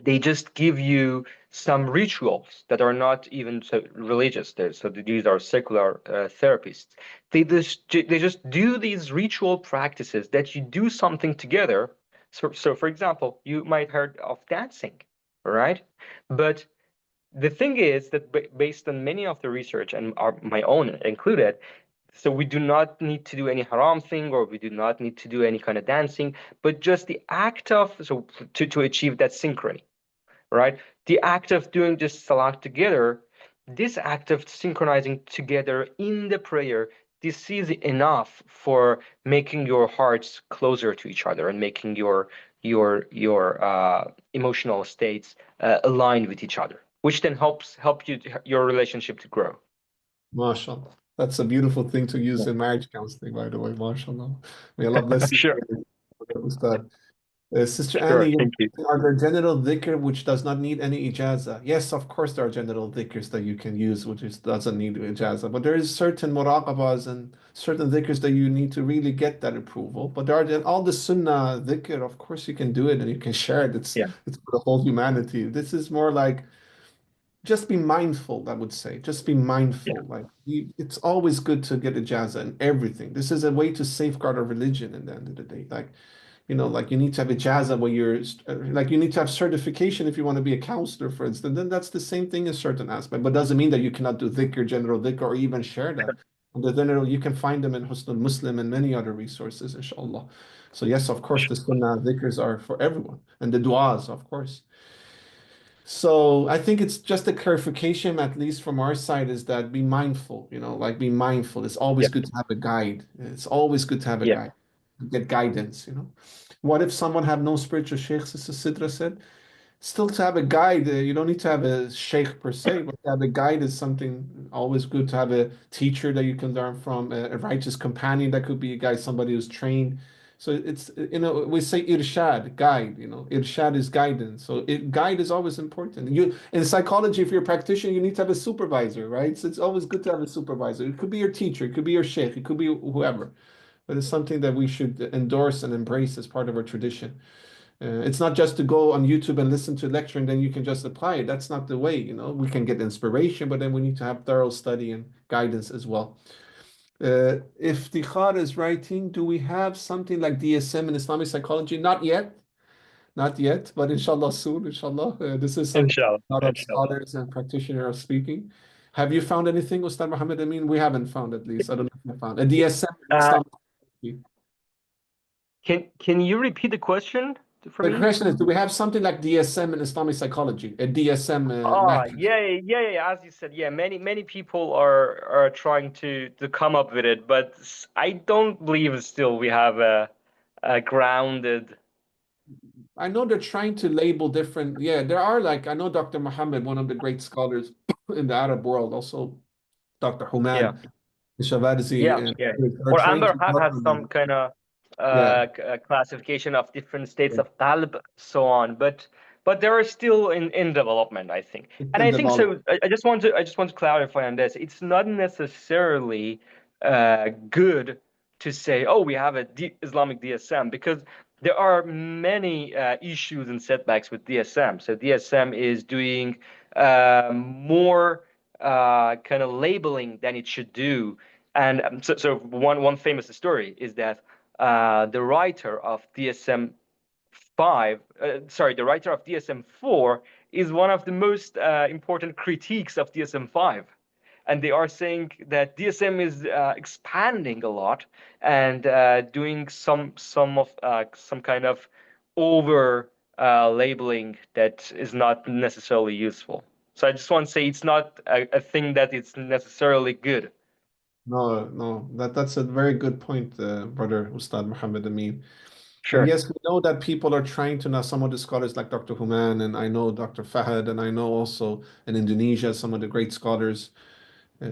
they just give you some rituals that are not even so religious. So these are secular therapists. They just do these ritual practices that you do something together. So for example, you might heard of dancing, right? But the thing is that based on many of the research and my own included, so we do not need to do any haram thing, or we do not need to do any kind of dancing, but just the act of, so to achieve that synchrony, right? The act of doing this salat together, this act of synchronizing together in the prayer, this is enough for making your hearts closer to each other and making your emotional states aligned with each other, which then help your relationship to grow. MashaAllah. That's a beautiful thing to use Yeah. in marriage counseling, by the way. MashaAllah. May Allah bless you. Sure, Ustad. Sister sure. Annie, Thank you. are there general dhikr which does not need any ijazah? Yes, of course there are general dhikrs that you can use which doesn't need ijazah, but there is certain muraqabahs and certain dhikrs that you need to really get that approval. But there are all the sunnah dhikr, of course you can do it and you can share it. Yeah, It's for the whole humanity. This is more like just be mindful, I would say. Just be yeah, mindful. It's always good to get ijazah and everything. This is a way to safeguard our religion in the end of the day. Like you need to have ijazah where like you need to have certification if you want to be a counselor, for instance. Then that's the same thing in certain aspect, but doesn't mean that you cannot do dhikr, general dhikr, or even share that. And the general, you can find them in Husnul Muslim and many other resources, inshallah. So yes, of course, the sunnah dhikrs are for everyone, and the du'as, of course. So I think it's just a clarification, at least from our side, is that be mindful, like be mindful. It's always yeah, good to have a guide. It's always good to have a yeah. guide, get guidance. What if someone have no spiritual sheikh, Sister Sidra said? Still to have a guide, you don't need to have a sheikh per se, but to have a guide is something always good to have a teacher that you can learn from, a righteous companion that could be a guy, somebody who's trained. So it's, we say irshad, guide, irshad is guidance. So guide is always important. In psychology, if you're a practitioner, you need to have a supervisor, right? So it's always good to have a supervisor. It could be your teacher, it could be your sheikh, it could be whoever. But it's something that we should endorse and embrace as part of our tradition. It's not just to go on YouTube and listen to a lecture and then you can just apply it. That's not the way. We can get inspiration, but then we need to have thorough study and guidance as well. If Tikhar is writing, do we have something like DSM in Islamic psychology? Not yet, not yet, but inshallah soon, inshallah. This is something Inshallah, a lot of inshallah. scholars and practitioners are speaking. Have you found anything, Ustad Mohammadamin? We haven't found, at least. I don't know if you found a DSM in Uh, Islamic psychology. can you repeat the question for The me? question is, do we have something like DSM in Islamic psychology, a DSM Ah, method? yeah. As you said, yeah, many people are trying to come up with it, but I don't believe still we have a grounded. I know they're trying to label different. Yeah, there are I know Dr. Muhammad, one of the great scholars in the Arab world, also Dr. Yeah, Human Shavarzi, yeah, and yeah. are Or trying Amber to Had work has on some them. kind of Yeah, classification of different states yeah. of qalb, so on. But they are still in development, I think. It's And in I think development. so. I just want to clarify on this. It's not necessarily good to say, oh, we have a Islamic DSM, because there are many issues and setbacks with DSM. So DSM is doing more kind of labeling than it should do. And so one famous story is that the writer of DSM-5, the writer of DSM-4 is one of the most important critiques of DSM-5. And they are saying that DSM is expanding a lot and doing some kind of over labeling that is not necessarily useful. So I just want to say it's not a thing that it's necessarily good. No, no, that's a very good point, brother Ustad Muhammad Amin. And Sure. yes, we know that people are trying to now, some of the scholars like Dr. Human, and I know Dr. Fahad, and I know also in Indonesia, some of the great scholars,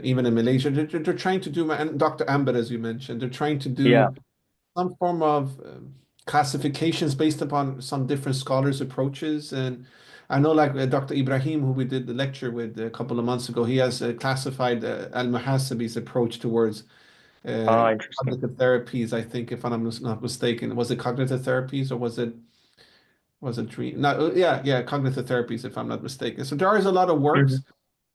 even in Malaysia, they're trying to do, and Dr. Ambed, as you mentioned, they're trying to Yeah. do some form of classifications based upon some different scholars' approaches. And I know, like Dr. Ibrahim, who we did the lecture with a couple of months ago, he has classified Al-Muhasibi's approach towards uh, Ah, interesting. cognitive therapies. I think, if I'm not mistaken, was it cognitive therapies or was it dream? No, yeah, cognitive therapies, if I'm not mistaken. So there is a lot of works. Mhm.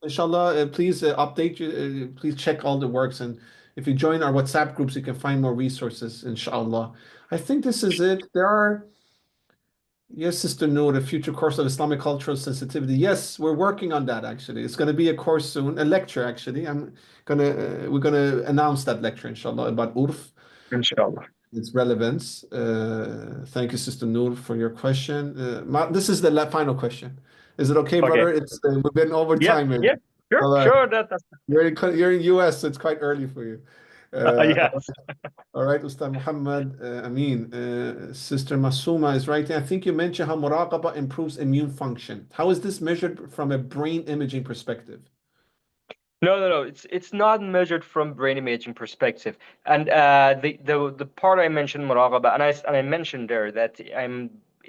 Inshallah, please update you. Please check all the works, and if you join our WhatsApp groups, you can find more resources. Inshallah, I think this is it. There are. Yes, Sister Noor, a future course of Islamic cultural sensitivity. Yes, we're working on that actually. It's going to be a course soon, a lecture actually. We're gonna announce that lecture, inshallah, about urf, Inshallah. its relevance. Thank you, Sister Noor, for your question. This is the final question. Is it okay, Okay. brother? We've been over Yeah, time. yeah, sure, All right. sure. That's You're in US, so it's quite early for you. Uh, yes. all right, Ustad Muhammad Amin. Sister Masuma is writing. I think you mentioned how muraqabah improves immune function. How is this measured from a brain imaging perspective? No, no, no. It's not measured from brain imaging perspective. And the part I mentioned, muraqaba, and I mentioned there that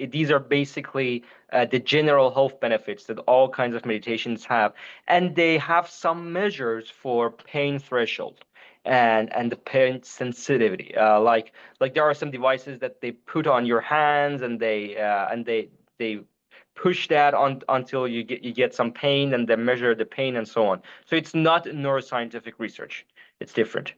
these are basically the general health benefits that all kinds of meditations have, and they have some measures for pain threshold and the pain sensitivity. Like there are some devices that they put on your hands, and they push that on until you get some pain, and then measure the pain and so on. So it's not neuroscientific research. It's different.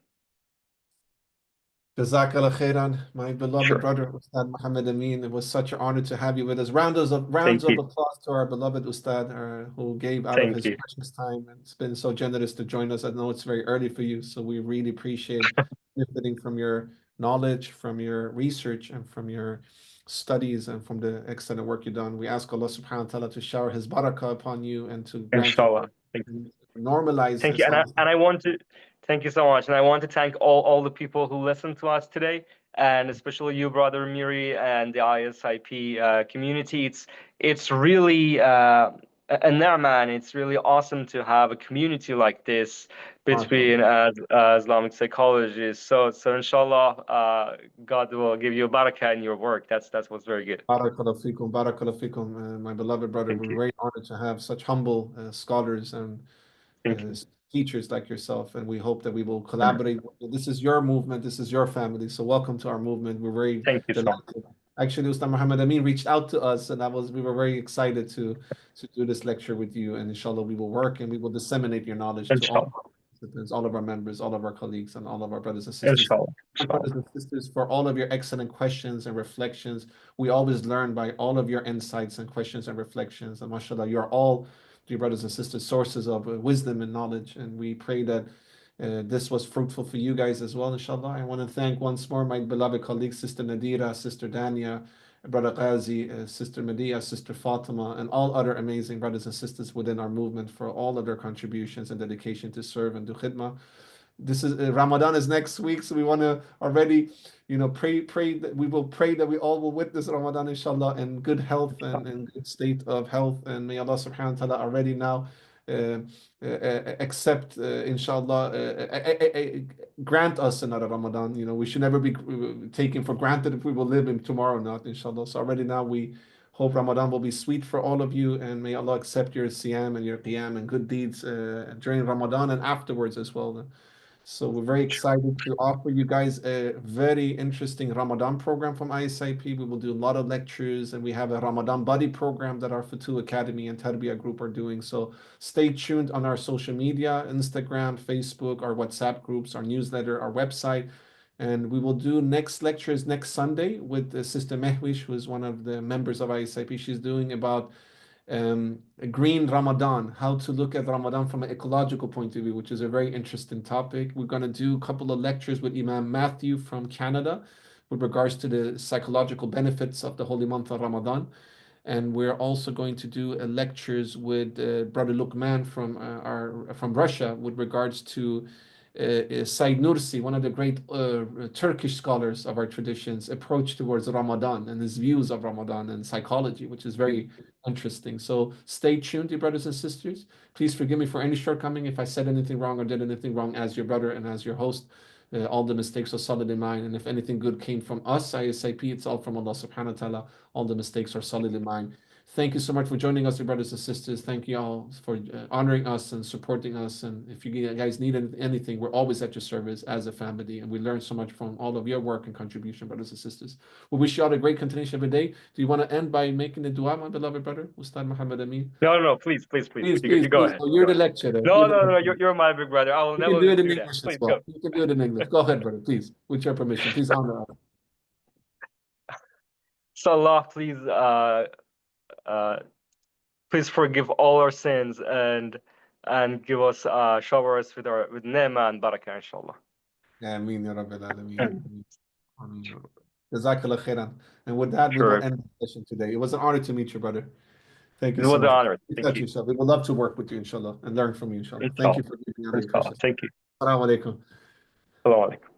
Jazakallah khairan, my beloved Sure. brother, Ustad Muhammad Amin. It was such an honor to have you with us. Rounds Thank of you. applause to our beloved Ustad who gave out of Thank his you. precious time and it's been so generous to join us. I know it's very early for you, so we really appreciate benefiting from your knowledge, from your research, and from your studies and from the excellent work you've done. We ask Allah subhanahu wa ta'ala to shower his barakah upon you and to grant you Inshallah. Thank you. normalize Thank you. Islam. And I want to thank you so much. And I want to thank all the people who listened to us today, and especially you, brother Miri, and the ISIP community. It's really a ni'mah, and it's really awesome to have a community like this between Islamic psychologists. So inshallah, God will give you a barakah in your work. That's what's very good. Barakallahu fikum, my beloved brother. Thank We're you. very honored to have such humble scholars and Thank uh, you. teachers like yourself, and we hope that we will collaborate. This is your movement, this is your family, so welcome to our movement. We're very Thank you so much. delighted. Actually, Ustad Muhammad Amin reached out to us, and we were very excited to do this lecture with you. And inshallah, we will work and we will disseminate your knowledge to all Inshallah. of our participants, all of our members, all of our colleagues, and all of our brothers and sisters. Inshallah. Brothers Inshallah. and sisters, for all of your excellent questions and reflections. We always learn by all of your insights and questions and reflections. And mashallah, you're all, dear brothers and sisters, sources of wisdom and knowledge. And we pray that this was fruitful for you guys as well, inshallah. I want to thank once more my beloved colleagues, Sister Nadira, Sister Dania, Brother Ghazi, Sister Medea, Sister Fatima, and all other amazing brothers and sisters within our movement for all of their contributions and dedication to serve and do khidmah. This is Ramadan is next week, so we want to already, pray that we will pray that we all will witness Ramadan, inshallah, in good health and good state of health. And may Allah subhanahu wa ta'ala already now uh, accept, inshallah, grant us another Ramadan. We should never be taken for granted if we will live in tomorrow or not, inshallah. So already now we hope Ramadan will be sweet for all of you, and may Allah accept your siyam and your qiyam and good deeds during Ramadan and afterwards as well. So we're very excited to offer you guys a very interesting Ramadan program from ISIP. We will do a lot of lectures, and we have a Ramadan buddy program that our Futu Academy and Tarbiyah group are doing. So stay tuned on our social media, Instagram, Facebook, our WhatsApp groups, our newsletter, our website. And we will do next lectures next Sunday with Sister Mehwish, who is one of the members of ISIP. She's doing about a green Ramadan, how to look at Ramadan from an ecological point of view, which is a very interesting topic. We're going to do a couple of lectures with Imam Matthew from Canada with regards to the psychological benefits of the holy month of Ramadan. And we're also going to do lectures with Brother Lukman from Russia with regards to Said Nursi, one of the great Turkish scholars of our traditions, approach towards Ramadan and his views of Ramadan and psychology, which is very interesting. So stay tuned, dear brothers and sisters. Please forgive me for any shortcoming if I said anything wrong or did anything wrong as your brother and as your host. All the mistakes are solid in mine, and if anything good came from us, ISIP, it's all from Allah subhanahu wa ta'ala. All the mistakes are solid in mine. Thank you so much for joining us, dear brothers and sisters. Thank you all for honoring us and supporting us. And if you guys need anything, we're always at your service as a family. And we learn so much from all of your work and contribution, brothers and sisters. We wish you all a great continuation of the day. Do you want to end by making the dua, my beloved brother, Ustad Muhammad Amin? No, no, no, please, please, please. Please, You, please, you go please. ahead. Oh, you're Go the ahead. lecturer. No, You're the no, no, lecturer. you're my big brother. I will You can never do it in do that. English as Please go. well. You can do it in English. Go ahead, brother, please, with your permission. Please honor us. So Allah, please forgive all our sins and give us shower us with ni'mah and barakah, inshallah. Ameen ya Rabbil Alameen. Ameen ya Rabbil. Jazakallah khairan. And with that, we will Sure. end the session today. It was an honor to meet you, brother. Thank you It so was an much. honor. Thank you. Inshallah. We would love to work with you, inshallah, and learn from you, inshallah. Thank Inshallah. you for giving out your Inshallah. precious. Thank you. Assalamu alaikum. Assalamu alaikum.